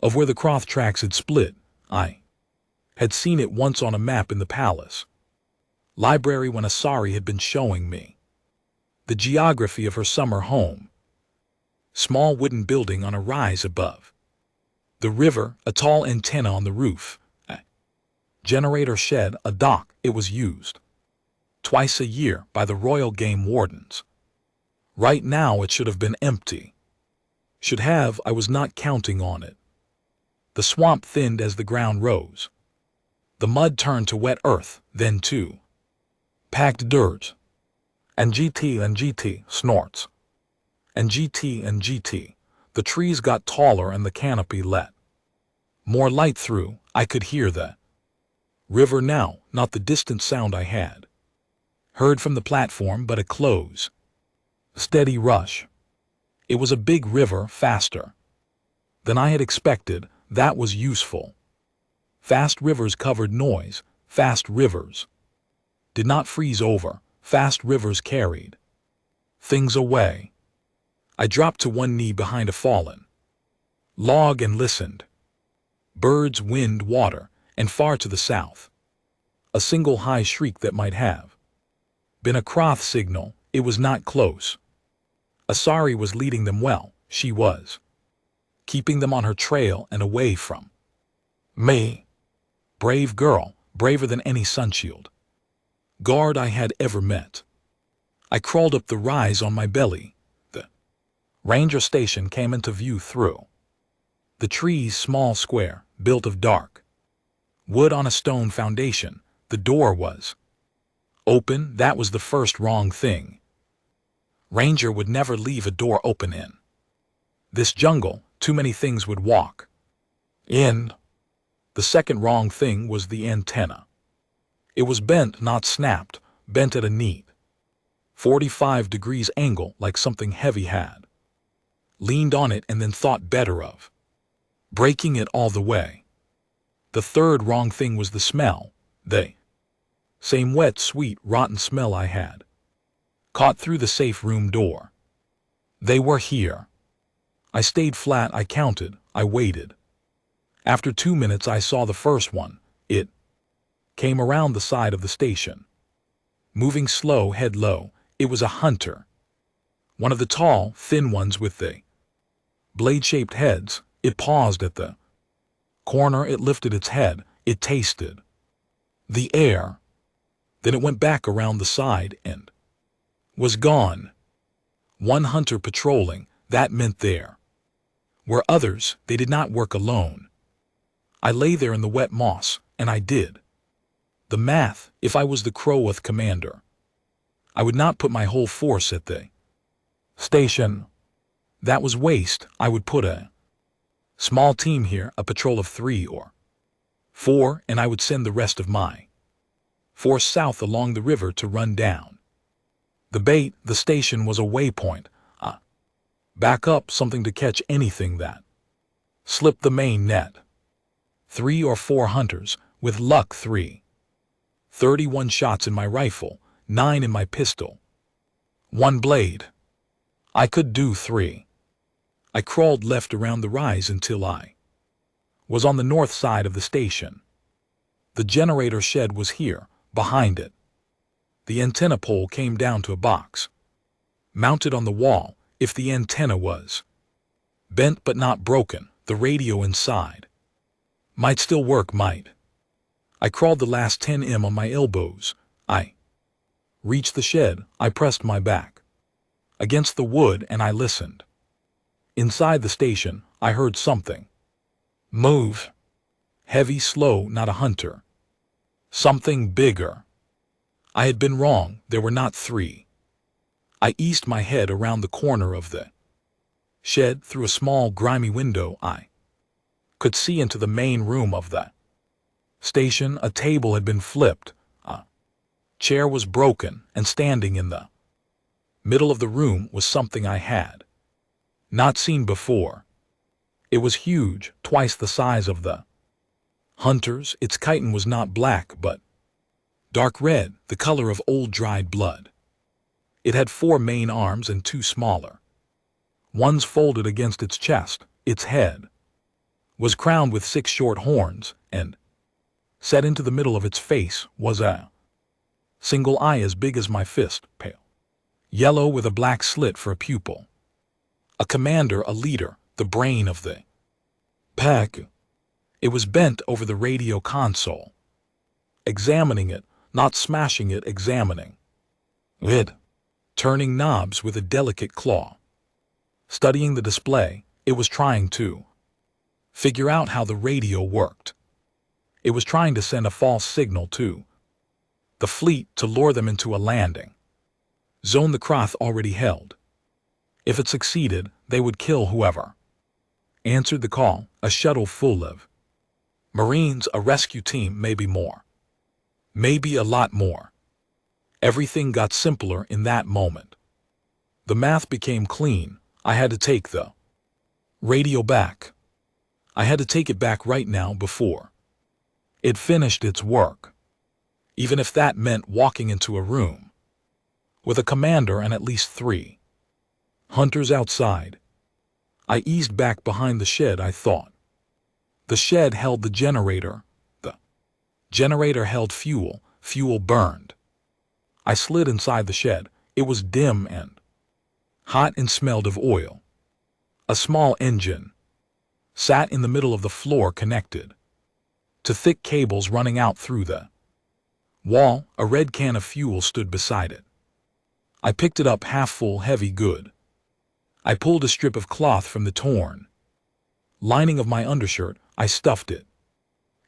of where the Croth tracks had split. I had seen it once on a map in the palace library when Asari had been showing me the geography of her summer home. Small wooden building on a rise above the river, a tall antenna on the roof, a generator shed, a dock. It was used twice a year by the royal game wardens. Right now it should have been empty. Should have. I was not counting on it. The swamp thinned as the ground rose. The mud turned to wet earth, then to packed dirt. And GT snorts. And GT. The trees got taller and the canopy let more light through. I could hear the river now, not the distant sound I had heard from the platform, but a close Steady rush. It was a big river, faster than I had expected. That was useful. Fast rivers covered noise. Fast rivers did not freeze over. Fast rivers carried things away. I dropped to one knee behind a fallen log and listened. Birds, wind, water, and far to the south, a single high shriek that might have been a Croth signal. It was not close. Asari was leading them well. She was keeping them on her trail and away from me. Brave girl, braver than any sunshield guard I had ever met. I crawled up the rise on my belly. The ranger station came into view through the trees, small square, built of dark wood on a stone foundation. The door was open. That was the first wrong thing. Ranger would never leave a door open in this jungle. Too many things would walk in. The second wrong thing was the antenna. It was bent, not snapped, bent at a neat 45 degrees angle, like something heavy had leaned on it and then thought better of breaking it all the way. The third wrong thing was the smell. The same wet, sweet, rotten smell I had caught through the safe room door. They were here. I stayed flat. I counted. I waited. After 2 minutes I saw the first one. It came around the side of the station, moving slow, head low. It was a hunter. One of the tall, thin ones with the blade-shaped heads. It paused at the corner. It lifted its head. It tasted the air. Then it went back around the side and was gone. One hunter patrolling. That meant there were others. They did not work alone. I lay there in the wet moss, and I did the math. If I was the Crowath commander, I would not put my whole force at the station. That was waste. I would put a small team here, a patrol of 3 or 4, and I would send the rest of my force south along the river to run down the bait. The station was a waypoint, back up, something to catch anything that slipped the main net. 3 or 4 hunters, with luck 3. 31 shots in my rifle, 9 in my pistol. 1 blade. I could do 3. I crawled left around the rise until I was on the north side of the station. The generator shed was here, behind it. The antenna pole came down to a box mounted on the wall. If the antenna was bent but not broken, the radio inside might still work. I crawled the last 10 m on my elbows. I reached the shed. I pressed my back against the wood and I listened. Inside the station, I heard something move. Heavy, slow, not a hunter. Something bigger. I had been wrong. There were not 3. I eased my head around the corner of the shed. Through a small, grimy window, I could see into the main room of the station. A table had been flipped. A chair was broken, and standing in the middle of the room was something I had not seen before. It was huge, twice the size of the hunters. Its chitin was not black, but dark red, the color of old dried blood. It had 4 main arms and 2 smaller ones folded against its chest. Its head was crowned with 6 short horns, and set into the middle of its face was a single eye as big as my fist, pale yellow with a black slit for a pupil. A commander, a leader, the brain of the pack. It was bent over the radio console, examining it, not smashing it, examining it, turning knobs with a delicate claw, studying the display. It was trying to figure out how the radio worked. It was trying to send a false signal to the fleet to lure them into a landing zone the Croth already held. If it succeeded, they would kill whoever answered the call. A shuttle full of Marines, a rescue team, maybe more. Maybe a lot more. Everything got simpler in that moment. The math became clean. I had to take the radio back. I had to take it back right now before it finished its work. Even if that meant walking into a room with a commander and at least 3 hunters outside. I eased back behind the shed, I thought. The shed held the generator. The generator held fuel. Fuel burned. I slid inside the shed. It was dim and hot and smelled of oil. A small engine sat in the middle of the floor, connected to thick cables running out through the wall. A red can of fuel stood beside it. I picked it up, half full, heavy, good. I pulled a strip of cloth from the torn lining of my undershirt. I stuffed it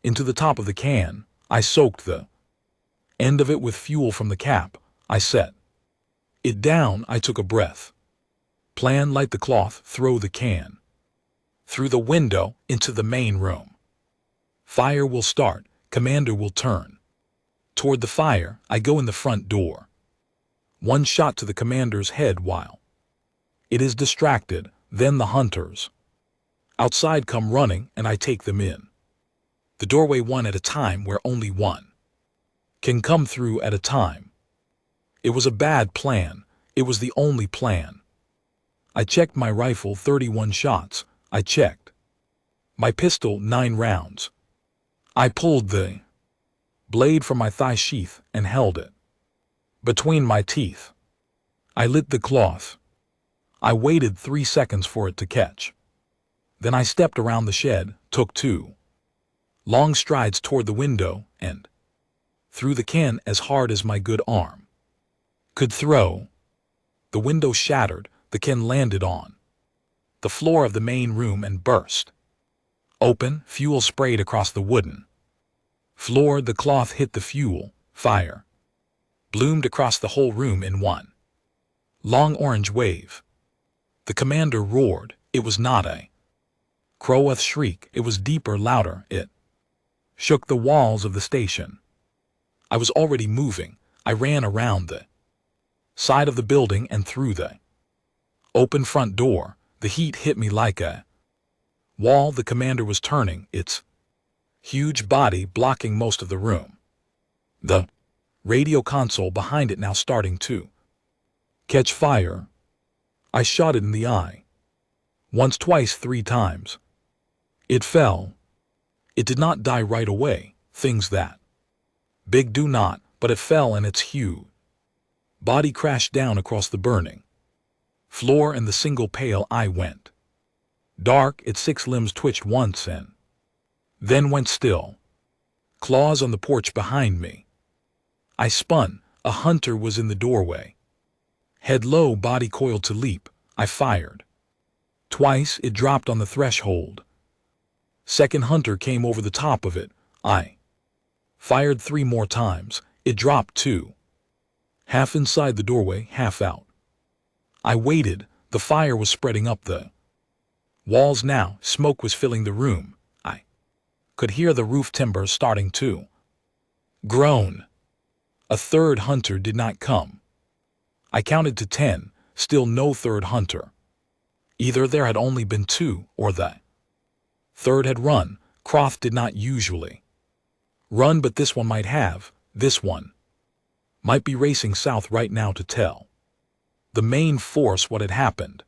into the top of the can. I soaked the end of it with fuel from the cap. I set it down. I took a breath. Plan: light the cloth, throw the can through the window into the main room. Fire will start. Commander will turn toward the fire. I go in the front door. One shot to the commander's head while it is distracted. Then the hunters outside come running, and I take them in the doorway, one at a time, where only one can come through at a time. It was a bad plan. It was the only plan. I checked my rifle, 31 shots. I checked my pistol, 9 rounds. I pulled the blade from my thigh sheath and held it between my teeth. I lit the cloth. I waited 3 seconds for it to catch. Then I stepped around the shed, took 2 long strides toward the window, and threw the can as hard as my good arm could throw. The window shattered. The can landed on the floor of the main room and burst open. Fuel sprayed across the wooden floor. The cloth hit the fuel. Fire bloomed across the whole room in one long orange wave. The commander roared. It was not a crow's shriek. It was deeper, louder. It shook the walls of the station. I was already moving. I ran around the side of the building and through the open front door. The heat hit me like a wall. The commander was turning, its huge body blocking most of the room. The radio console behind it now starting to catch fire. I shot it in the eye. Once, twice, 3 times. It fell. It did not die right away. Things that big do not, but it fell, and its huge body crashed down across the burning floor, and the single pale eye went dark. Its 6 limbs twitched once and then went still. Claws on the porch behind me. I spun. A hunter was in the doorway. Head low, body coiled to leap. I fired. Twice. It dropped on the threshold. Second hunter came over the top of it. I fired 3 more times. It dropped too. Half inside the doorway, half out. I waited. The fire was spreading up the walls now. Smoke was filling the room. I could hear the roof timbers starting to groan. A third hunter did not come. I counted to 10. Still no third hunter. Either there had only been 2, or the third had run. Croft did not usually run, but this one might have. This one might be racing south right now to tell the main force what had happened.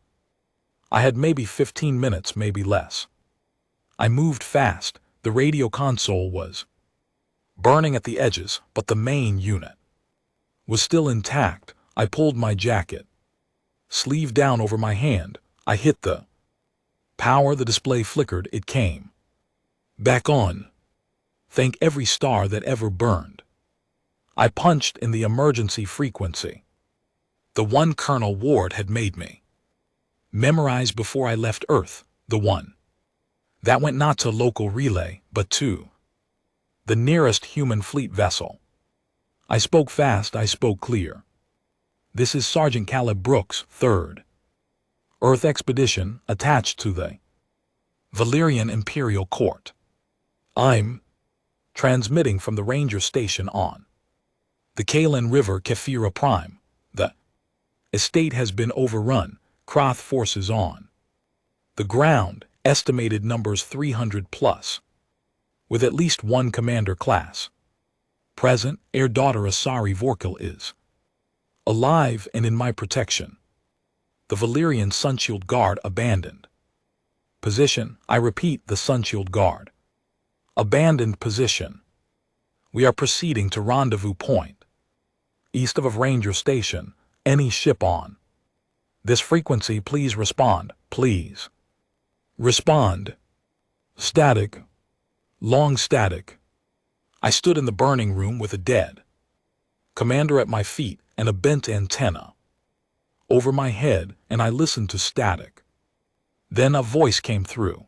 I had maybe 15 minutes, maybe less. I moved fast. The radio console was burning at the edges, but the main unit was still intact. I pulled my jacket sleeve down over my hand. I hit the power. The display flickered. It came back on. Thank every star that ever burned. I punched in the emergency frequency. The one Colonel Ward had made me memorize before I left Earth. The one that went not to local relay, but to the nearest human fleet vessel. I spoke fast. I spoke clear. This is Sergeant Caleb Brooks, 3rd Earth Expedition, attached to the Valerian Imperial Court. I'm transmitting from the ranger station on the Kalen River, Kephira Prime. The Estate has been overrun. Croth forces on. The ground, estimated numbers 300 plus. With at least one commander class. Present, heir daughter Asari Vorkil is alive and in my protection. The Valyrian Sunshield Guard abandoned. Position, I repeat, the Sunshield Guard. Abandoned position. We are proceeding to rendezvous point. East of Ranger Station, any ship on this frequency, please respond, please. Respond. Static. Long static. I stood in the burning room with a dead commander at my feet and a bent antenna over my head, and I listened to static. Then a voice came through.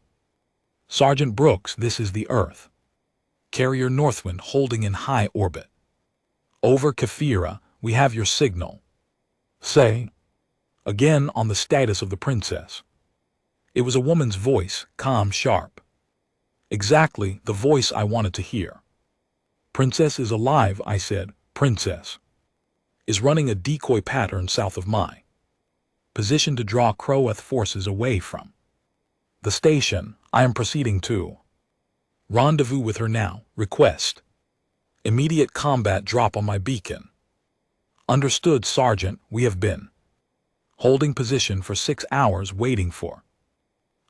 Sergeant Brooks, this is the Earth. Carrier Northwind holding in high orbit. Over Kefira, we have your signal. Say. Again on the status of the princess. It was a woman's voice, calm, sharp. Exactly the voice I wanted to hear. Princess is alive, I said. Princess is running a decoy pattern south of my position to draw Croath forces away from the station. I am proceeding to rendezvous with her now. Request immediate combat drop on my beacon. Understood, Sergeant. We have been holding position for 6 hours waiting for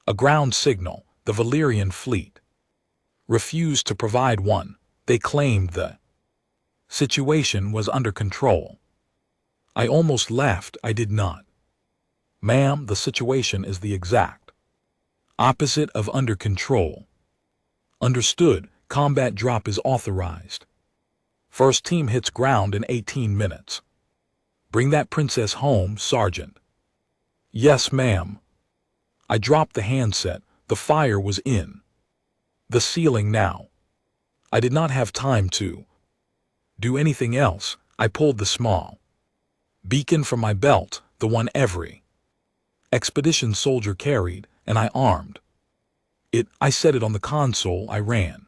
a ground signal. The Valyrian fleet refused to provide one. They claimed the situation was under control. I almost laughed. I did not. Ma'am, the situation is the exact opposite of under control. Understood. Combat drop is authorized. First team hits ground in 18 minutes. Bring that princess home, Sergeant. Yes, ma'am. I dropped the handset. The fire was in the ceiling now. I did not have time to do anything else. I pulled the small beacon from my belt, the one every expedition soldier carried, and I armed it. I set it on the console. I ran.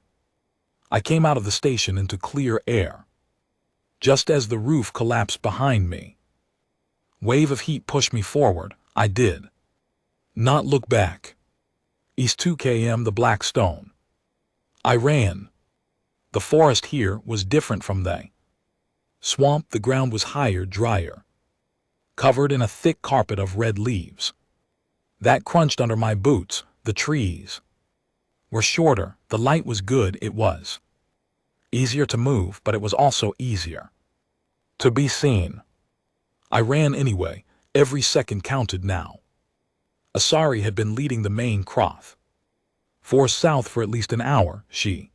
I came out of the station into clear air. Just as the roof collapsed behind me, wave of heat pushed me forward. I did not look back. East 2 km, the Black Stone. I ran. The forest here was different from the swamp. The ground was higher, drier, covered in a thick carpet of red leaves that crunched under my boots. The trees were shorter. The light was good. It was easier to move, but it was also easier to be seen. I ran anyway. Every second counted now. Asari had been leading the main Croth force south for at least an hour. She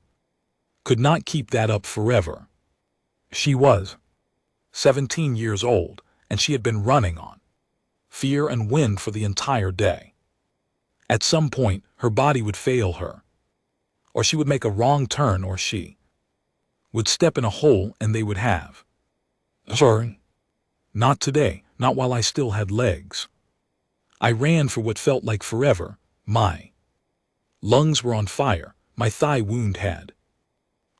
could not keep that up forever. She was 17 years old, and she had been running on fear and wind for the entire day. At some point, her body would fail her, or she would make a wrong turn, or she would step in a hole and they would have. Sorry. Not today, not while I still had legs. I ran for what felt like forever. My lungs were on fire. My thigh wound had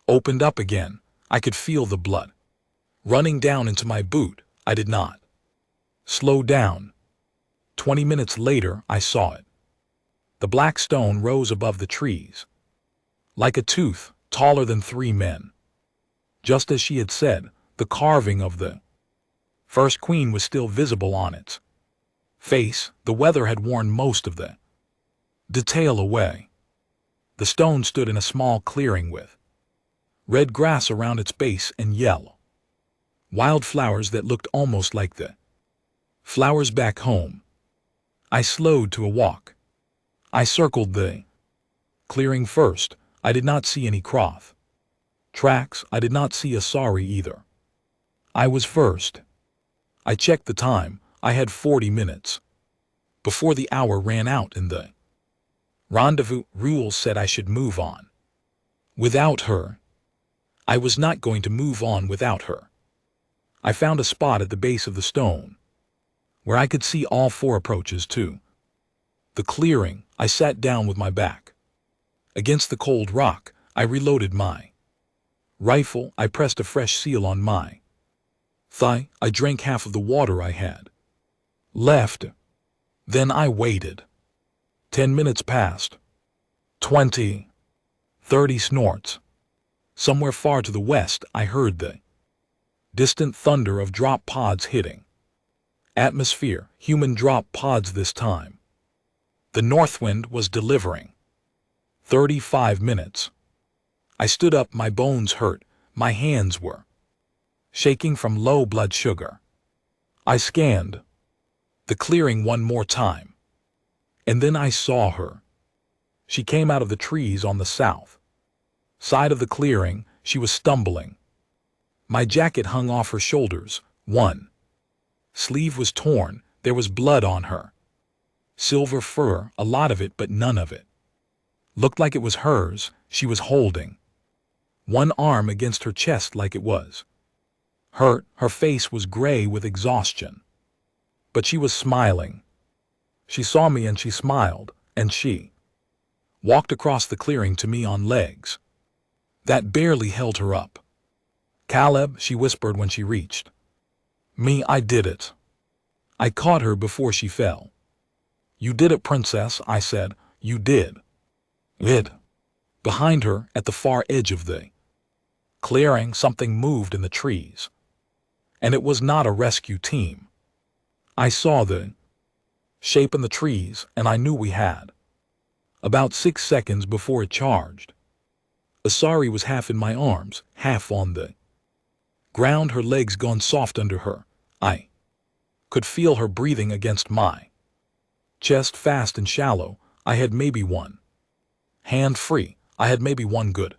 opened up again. I could feel the blood running down into my boot. I did not slow down. 20 minutes later, I saw it. The Black Stone rose above the trees, like a tooth, taller than 3 men. Just as she had said, the carving of the First Queen was still visible on its face. The weather had worn most of the detail away. The stone stood in a small clearing with red grass around its base and yellow wildflowers that looked almost like the flowers back home. I slowed to a walk. I circled the clearing first. I did not see any Croth tracks. I did not see Asari either. I was first. I checked the time. I had 40 minutes before the hour ran out, and the rendezvous rules said I should move on without her. I was not going to move on without her. I found a spot at the base of the stone where I could see all 4 approaches to the clearing. I sat down with my back against the cold rock. I reloaded my rifle. I pressed a fresh seal on my thigh. I drank half of the water I had Left. Then I waited. 10 minutes passed. 20. 30 snorts. Somewhere far to the west, I heard the distant thunder of drop pods hitting. Atmosphere, human drop pods this time. The north wind was delivering. 35 minutes. I stood up, my bones hurt, my hands were shaking from low blood sugar. I scanned the clearing one more time. And then I saw her. She came out of the trees on the south side of the clearing. She was stumbling. My jacket hung off her shoulders. One sleeve was torn. There was blood on her. Silver fur, a lot of it, but none of it looked like it was hers. She was holding one arm against her chest like it was hurt. Her face was gray with exhaustion. But she was smiling. She saw me and she smiled, and she walked across the clearing to me on legs that barely held her up. "Caleb," she whispered when she reached me. "I did it. I caught her before she fell." "You did it, princess," I said. "You did it." Behind her, at the far edge of the clearing, something moved in the trees. And it was not a rescue team. I saw the shape in the trees, and I knew we had about 6 seconds before it charged. Asari was half in my arms, half on the ground, her legs gone soft under her. I could feel her breathing against my chest, fast and shallow. I had maybe one hand free. I had maybe one good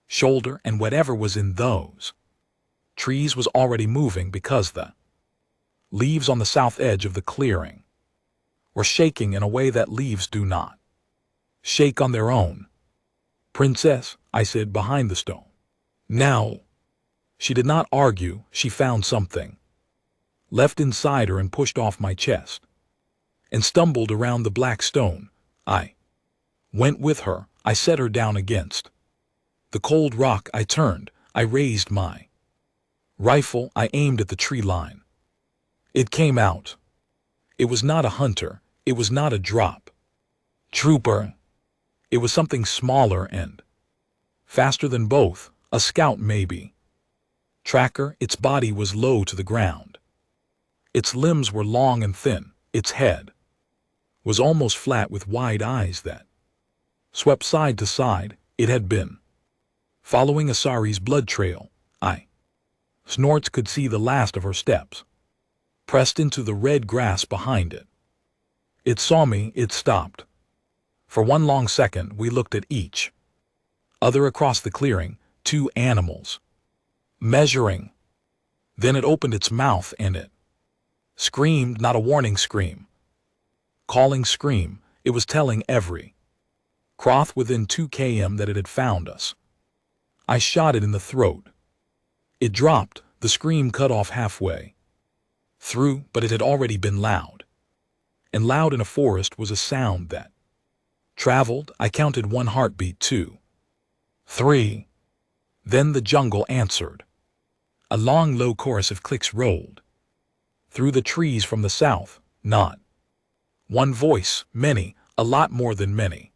shoulder, and whatever was in those trees was already moving because the leaves on the south edge of the clearing were shaking in a way that leaves do not shake on their own. "Princess," I said behind the stone. Now, she did not argue. She found something left inside her and pushed off my chest and stumbled around the black stone. I went with her. I set her down against the cold rock. I turned. I raised my rifle. I aimed at the tree line. It came out. It was not a hunter. It was not a drop trooper. It was something smaller and faster than both. A scout, maybe. Tracker. Its body was low to the ground. Its limbs were long and thin. Its head was almost flat with wide eyes that swept side to side. It had been following Asari's blood trail. I snorts could see the last of her steps pressed into the red grass behind it. It saw me. It stopped. For one long second we looked at each other across the clearing, two animals measuring. Then it opened its mouth and it screamed, not a warning scream, calling scream. It was telling every Croth within 2 km that it had found us. I shot it in the throat. It dropped. The scream cut off halfway through, but it had already been loud. And loud in a forest was a sound that traveled. I counted 1 heartbeat, 2, 3. Then the jungle answered. A long, low chorus of clicks rolled through the trees from the south. Not one voice, many, a lot more than many.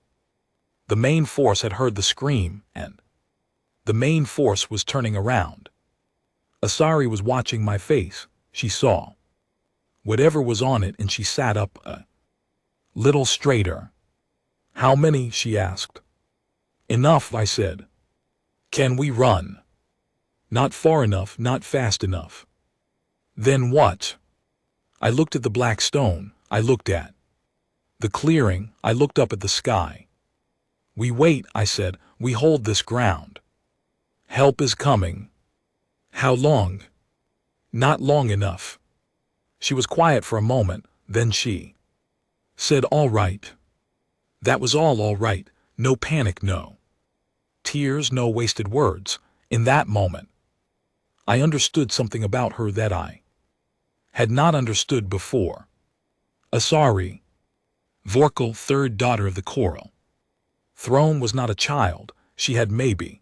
The main force had heard the scream, and the main force was turning around. Asari was watching my face. She saw whatever was on it, and she sat up a little straighter. "How many?" she asked. "Enough," I said. "Can we run?" "Not far enough, not fast enough." "Then what?" I looked at the black stone. I looked at the clearing. I looked up at the sky. "We wait," I said. "We hold this ground. Help is coming." "How long?" "Not long enough." She was quiet for a moment, then she said, "All right." That was all right. No panic, no tears, no wasted words. In that moment, I understood something about her that I had not understood before. Asari, Vorkal, third daughter of the coral throne, was not a child. She had maybe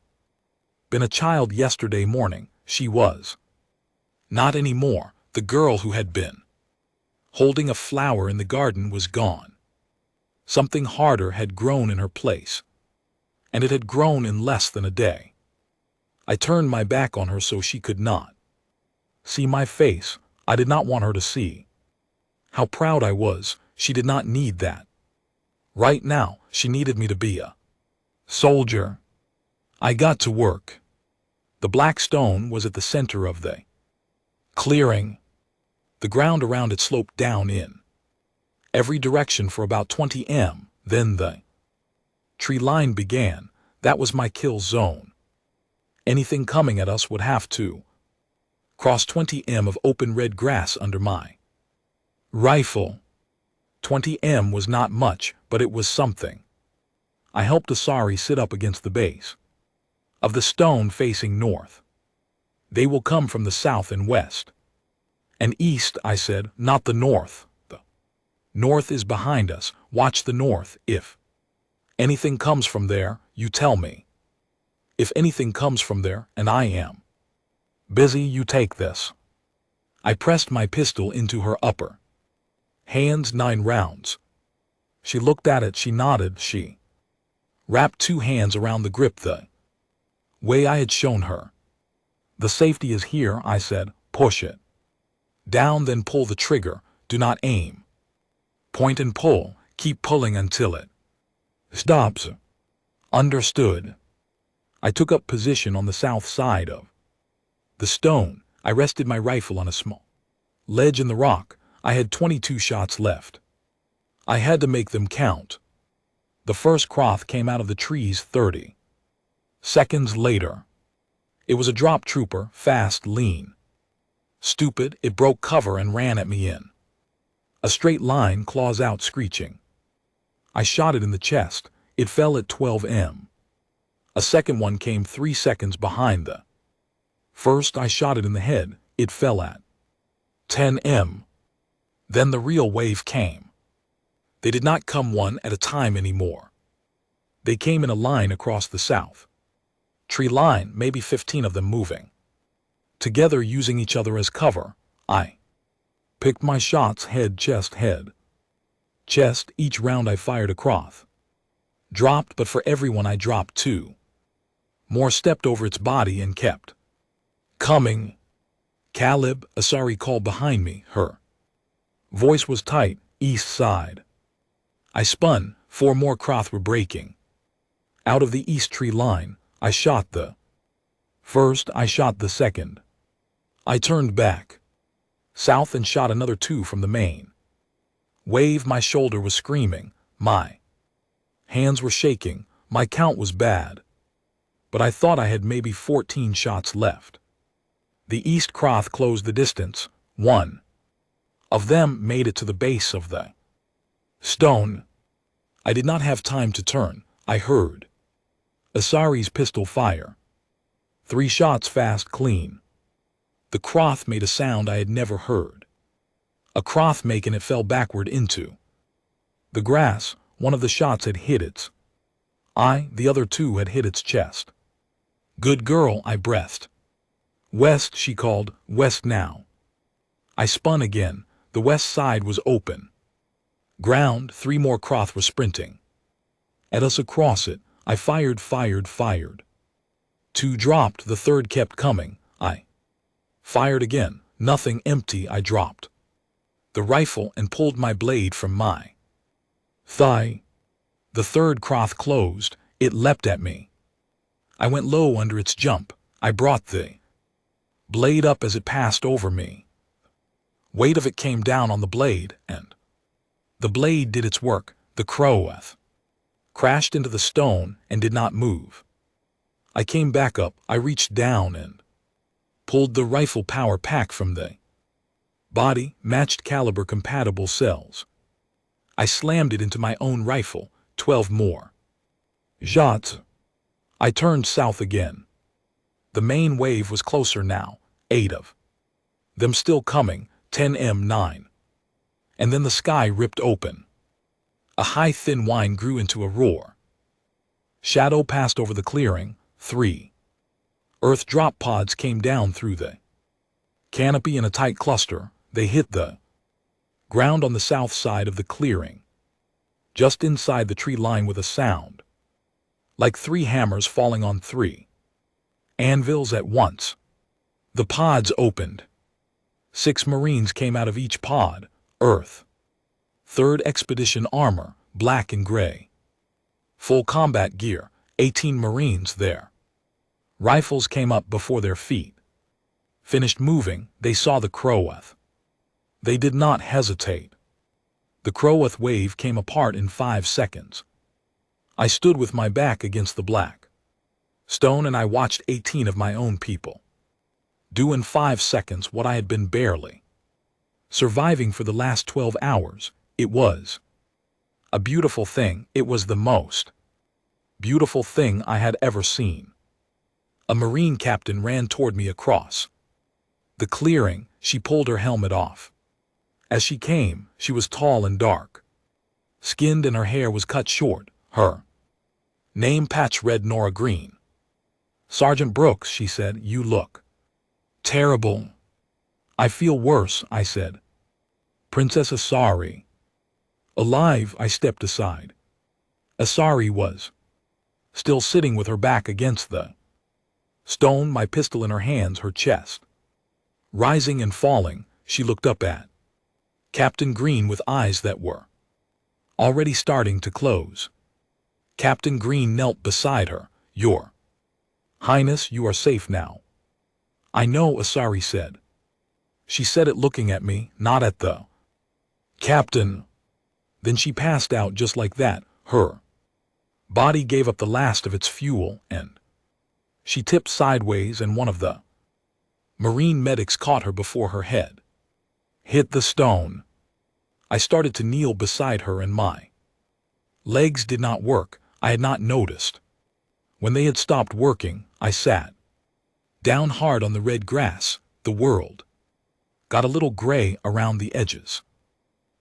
been a child yesterday morning. She was not anymore the girl who had been holding a flower in the garden, was gone. Something harder had grown in her place, and it had grown in less than a day. I turned my back on her so she could not see my face. I did not want her to see how proud I was. She did not need that. Right now, she needed me to be a soldier. I got to work. The black stone was at the center of the clearing. The ground around it sloped down in every direction for about 20 m. Then the tree line began. That was my kill zone. Anything coming at us would have to cross 20 m of open red grass under my rifle. 20 m was not much, but it was something. I helped Asari sit up against the base of the stone facing north. They will come from the south and west and east, I said, not the north. The north is behind us. Watch the north. If anything comes from there, you tell me. If anything comes from there, and I am busy, you take this. I pressed my pistol into her upper hands. 9 rounds. She looked at it. She nodded. She wrapped 2 hands around the grip the way I had shown her. The safety is here, I said. Push it down, then pull the trigger. Do not aim. Point and pull. Keep pulling until it stops. Understood. I took up position on the south side of the stone. I rested my rifle on a small ledge in the rock. I had 22 shots left. I had to make them count. The first croth came out of the trees 30 seconds later. It was a drop trooper, fast, lean. Stupid, it broke cover and ran at me in a straight line, claws out, screeching. I shot it in the chest. It fell at 12 m. A second one came 3 seconds behind the first. I shot it in the head. It fell at 10 m. Then the real wave came. They did not come one at a time anymore. They came in a line across the south tree line, maybe 15 of them moving together, using each other as cover. I picked my shots: head, chest, head, chest. Each round I fired a croth. Dropped, but for everyone I dropped 2 more, stepped over its body and kept coming. Caleb, Asari called behind me. Her voice was tight. East side. I spun. 4 more croth were breaking out of the east tree line. I shot the first. I shot the second. I turned back south and shot another 2 from the main wave. My shoulder was screaming. My hands were shaking. My count was bad, but I thought I had maybe 14 shots left. The east croth closed the distance. 1 of them made it to the base of the stone. I did not have time to turn. I heard Asari's pistol fire. 3 shots, fast, clean. The croth made a sound I had never heard. A croth make, and it fell backward into the grass. 1 of the shots had hit its eye. The other 2 had hit its chest. Good girl, I breathed. West, she called. West now. I spun again. The west side was open ground. 3 more croth were sprinting at us across it. I fired. 2 dropped. The third kept coming. I fired again. Nothing. Empty. I dropped the rifle and pulled my blade from my thigh. The third croth closed. It leapt at me. I went low under its jump. I brought the blade up as it passed over me. Weight of it came down on the blade, and the blade did its work. The crow crashed into the stone and did not move. I came back up. I reached down and pulled the rifle power pack from the body. Matched caliber compatible cells. I slammed it into my own rifle. 12 more shots. I turned south again. The main wave was closer now. 8 of them still coming. 10 m. 9. And then the sky ripped open. A high, thin whine grew into a roar. Shadow passed over the clearing. 3 earth drop pods came down through the canopy in a tight cluster. They hit the Ground on the south side of the clearing, just inside the tree line with a sound, like 3 hammers falling on 3 anvils at once. The pods opened. 6 Marines came out of each pod, Earth. 3rd Expedition armor, black and gray. Full combat gear, 18 Marines there. Rifles came up before their feet. Finished moving, they saw the Crowath. They did not hesitate. The Crowath wave came apart in 5 seconds. I stood with my back against the black stone and I watched 18 of my own people do in 5 seconds what I had been barely surviving for the last 12 hours. It was a beautiful thing. It was the most beautiful thing I had ever seen. A Marine captain ran toward me across the clearing. She pulled her helmet off. As she came, she was tall and dark skinned and her hair was cut short. Her name patch read Nora Green. "Sergeant Brooks," she said, "you look terrible." "I feel worse," I said. "Princess Asari." "Alive," I stepped aside. Asari was still sitting with her back against the stone, my pistol in her hands, her chest rising and falling. She looked up at Captain Green with eyes that were already starting to close. Captain Green knelt beside her. "Your Highness, you are safe now." "I know," Asari said. She said it looking at me, not at the captain. Then she passed out just like that. Her body gave up the last of its fuel and she tipped sideways and one of the Marine medics caught her before her head hit the stone. I started to kneel beside her and my legs did not work. I had not noticed. When they had stopped working, I sat down hard on the red grass. The world got a little gray around the edges.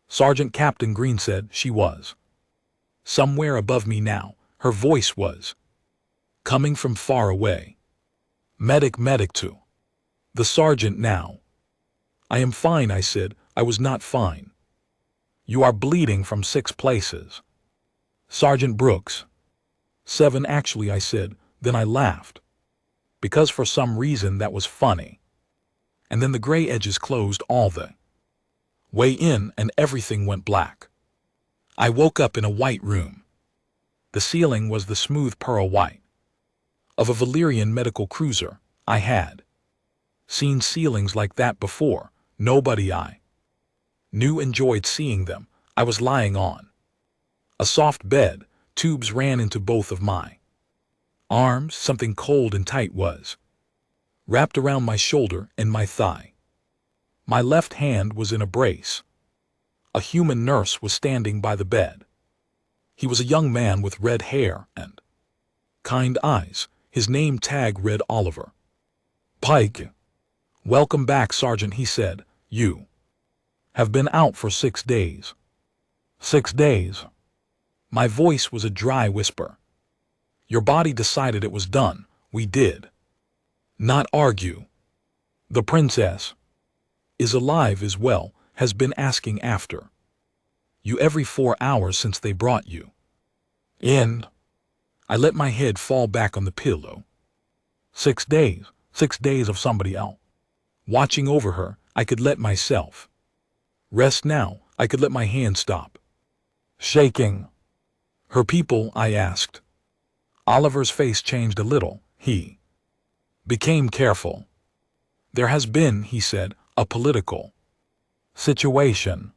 "Sergeant," Captain Green said. She was somewhere above me now. Her voice was coming from far away. "Medic, medic to the sergeant now." "I am fine," I said. I was not fine. "You are bleeding from 6 places." "Sergeant Brooks." 7 actually, I said. Then I laughed. Because for some reason that was funny. And then the gray edges closed all the way in and everything went black. I woke up in a white room. The ceiling was the smooth pearl white of a Valyrian medical cruiser. I had seen ceilings like that before. Nobody I knew enjoyed seeing them. I was lying on a soft bed. Tubes ran into both of my arms. Something cold and tight was wrapped around my shoulder and my thigh. My left hand was in a brace. A human nurse was standing by the bed. He was a young man with red hair and kind eyes. His name tag read Oliver Pike. "Welcome back, Sergeant," he said. "You have been out for 6 days." 6 days. My voice was a dry whisper. "Your body decided it was done. We did not argue. The princess is alive as well, has been asking after you every 4 hours since they brought you in." I let my head fall back on the pillow. 6 days. 6 days of somebody else watching over her. I could let myself rest now. I could let my hand stop shaking. "Her people?" I asked. Oliver's face changed a little. He became careful. "There has been," he said, "a political situation."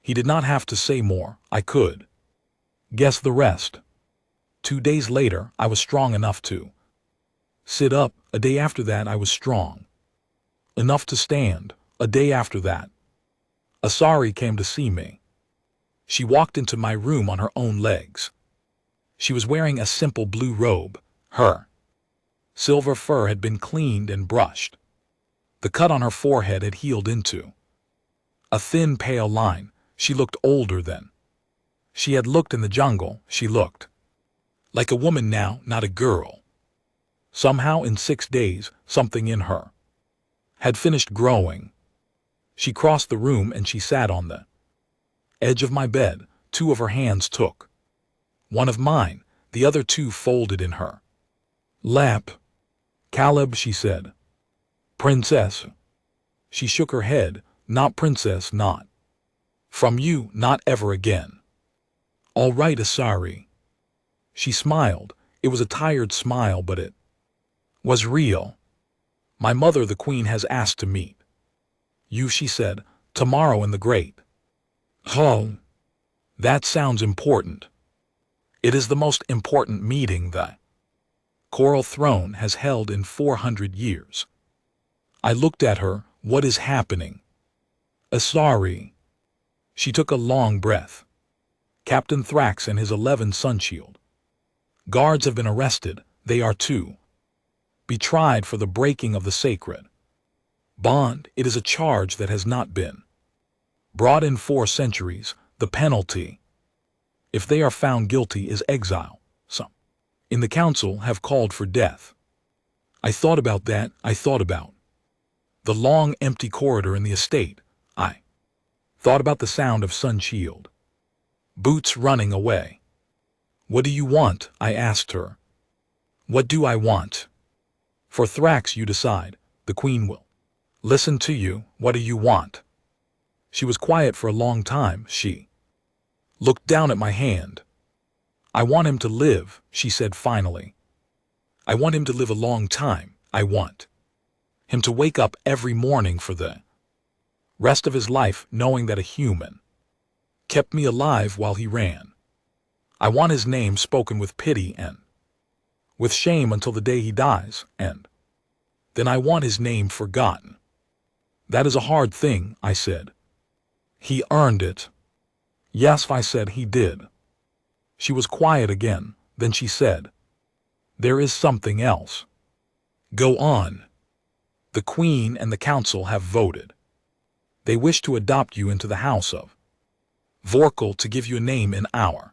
He did not have to say more. I could guess the rest. 2 days later, I was strong enough to sit up. A day after that, I was strong enough to stand. A day after that, Asari came to see me. She walked into my room on her own legs. She was wearing a simple blue robe. Her silver fur had been cleaned and brushed. The cut on her forehead had healed into a thin, pale line. She looked older than she had looked in the jungle. She looked like a woman now, not a girl. Somehow in 6 days, something in her had finished growing. She crossed the room and she sat on the edge of my bed. Two of her hands took one of mine, the other two folded in her lap. "Caleb," she said. "Princess." She shook her head. "Not princess, not from you, not ever again." "All right, Asari." She smiled. It was a tired smile, but it was real. "My mother, the queen, has asked to meet you," she said, "tomorrow in the great hall." "That sounds important." "It is the most important meeting the Coral Throne has held in 400 years. I looked at her. "What is happening?" "Asari." She took a long breath. "Captain Thrax and his 11 Sunshield guards have been arrested. They are to be tried for the breaking of the sacred bond. It is a charge that has not been brought in 4 centuries. The penalty, if they are found guilty, is exile. Some in the council have called for death." I thought about that. I thought about the long, empty corridor in the estate. I thought about the sound of Sunshield boots running away. "What do you want?" I asked her. "What do I want?" "For Thrax, you decide. The queen will listen to you. What do you want?" She was quiet for a long time. She looked down at my hand. "I want him to live," she said finally. "I want him to live a long time. I want him to wake up every morning for the rest of his life knowing that a human kept me alive while he ran. I want his name spoken with pity and with shame until the day he dies, and then I want his name forgotten." "That is a hard thing," I said. "He earned it." "Yes," I said, "he did." She was quiet again. Then she said, "There is something else." "Go on." "The Queen and the Council have voted. They wish to adopt you into the House of Vorkal, to give you a name in our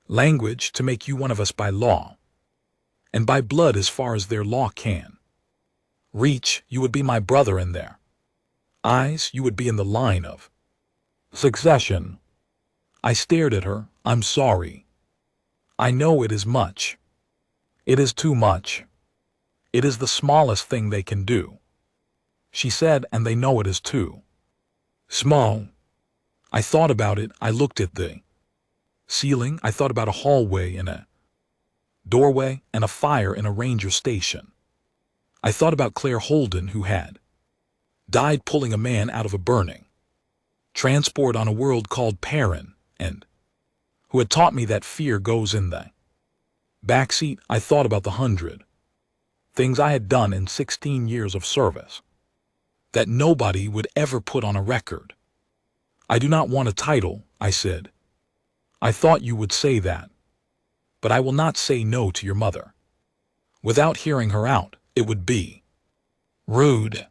language, to make you one of us by law and by blood as far as their law can reach. You would be my brother in their eyes. You would be in the line of succession." I stared at her. "I'm sorry. I know it is much. It is too much. It is the smallest thing they can do," she said, "and they know it is too small." I thought about it. I looked at the ceiling. I thought about a hallway and a doorway and a fire in a ranger station. I thought about Claire Holden, who had died pulling a man out of a burning transport on a world called Perrin, and who had taught me that fear goes in the backseat. I thought about the 100 things I had done in 16 years of service that nobody would ever put on a record. "I do not want a title," I said. "I thought you would say that. But I will not say no to your mother without hearing her out. It would be rude.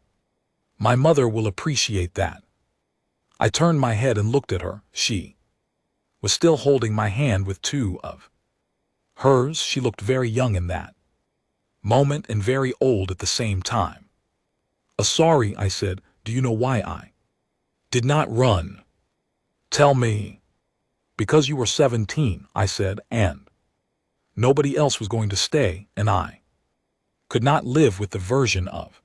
My mother will appreciate that." I turned my head and looked at her. She was still holding my hand with 2 of hers. She looked very young in that moment and very old at the same time. "Sorry," I said. "Do you know why I did not run?" "Tell me." "Because you were 17, I said, "and nobody else was going to stay, and I could not live with the version of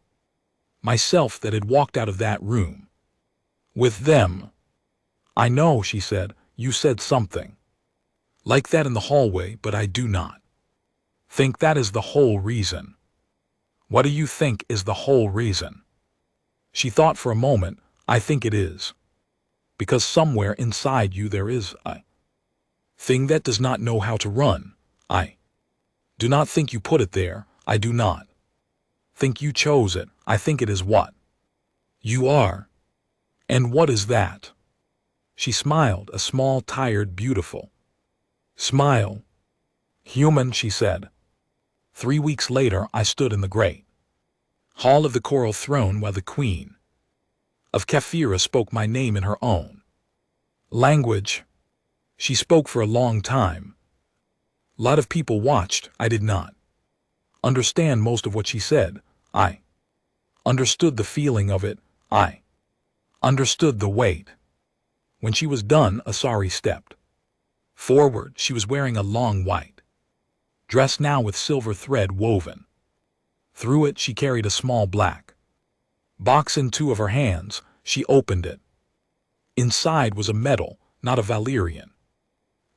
myself that had walked out of that room with them." "I know," she said. "You said something like that in the hallway, but I do not think that is the whole reason." "What do you think is the whole reason?" She thought for a moment. "I think it is because somewhere inside you there is a thing that does not know how to run. I do not think you put it there. I do not think you chose it. I think it is what you are." "And what is that?" She smiled, a small, tired, beautiful smile. "Human," she said. 3 weeks later, I stood in the great hall of the Coral Throne while the Queen of Kefira spoke my name in her own language. She spoke for a long time. A lot of people watched. I did not understand most of what she said. I understood the feeling of it. I Understood the weight. When she was done, Asari stepped forward. She was wearing a long white dress now with silver thread woven. Through it she carried a small black box in two of her hands. She opened it. Inside was a medal, not a Valyrian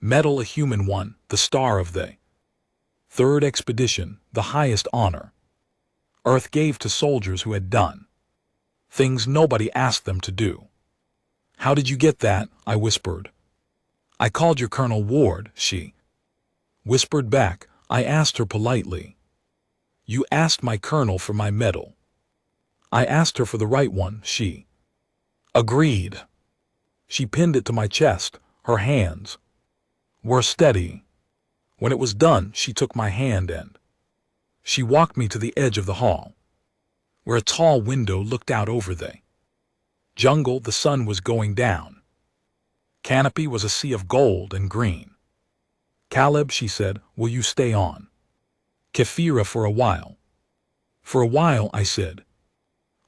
medal, a human one, the star of the third expedition, the highest honor Earth gave to soldiers who had done things nobody asked them to do. How did you get that? I whispered. I called your Colonel Ward, she whispered back. I asked her politely. You asked my colonel for my medal. I asked her for the right one, she agreed. She pinned it to my chest. Her hands were steady. When it was done, she took my hand and she walked me to the edge of the hall, where a tall window looked out over the jungle. The sun was going down. Canopy was a sea of gold and green. Caleb, she said, will you stay on Kefira for a while? For a while, I said.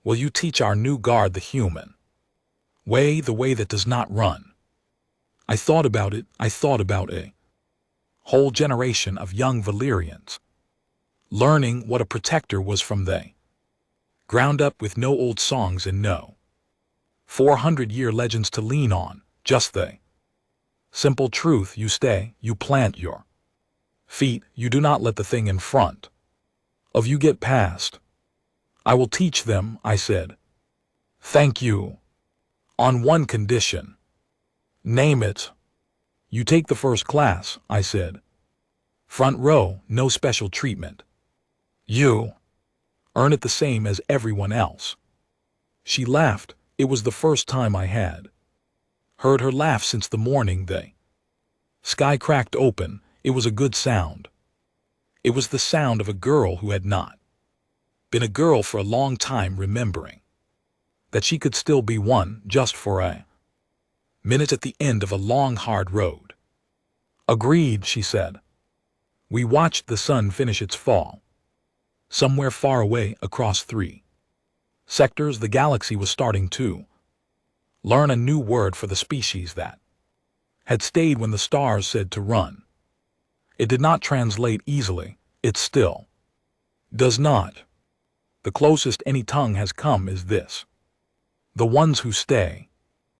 Will you teach our new guard the human way, the way that does not run? I thought about it. I thought about a whole generation of young Valyrians learning what a protector was from the ground up, with no old songs and no 400-year legends to lean on, just the simple truth. You stay, you plant your feet, you do not let the thing in front of you get past. I will teach them, I said. Thank you. On one condition. Name it. You take the first class, I said. Front row, no special treatment. You earn it the same as everyone else. She laughed. It was the first time I had heard her laugh since the morning the sky cracked open. It was a good sound. It was the sound of a girl who had not been a girl for a long time, remembering that she could still be one just for a minute at the end of a long, hard road. Agreed, she said. We watched the sun finish its fall. Somewhere far away across 3 sectors, the galaxy was starting to learn a new word for the species that had stayed when the stars said to run. It did not translate easily. It still does not. The closest any tongue has come is this. The ones who stay.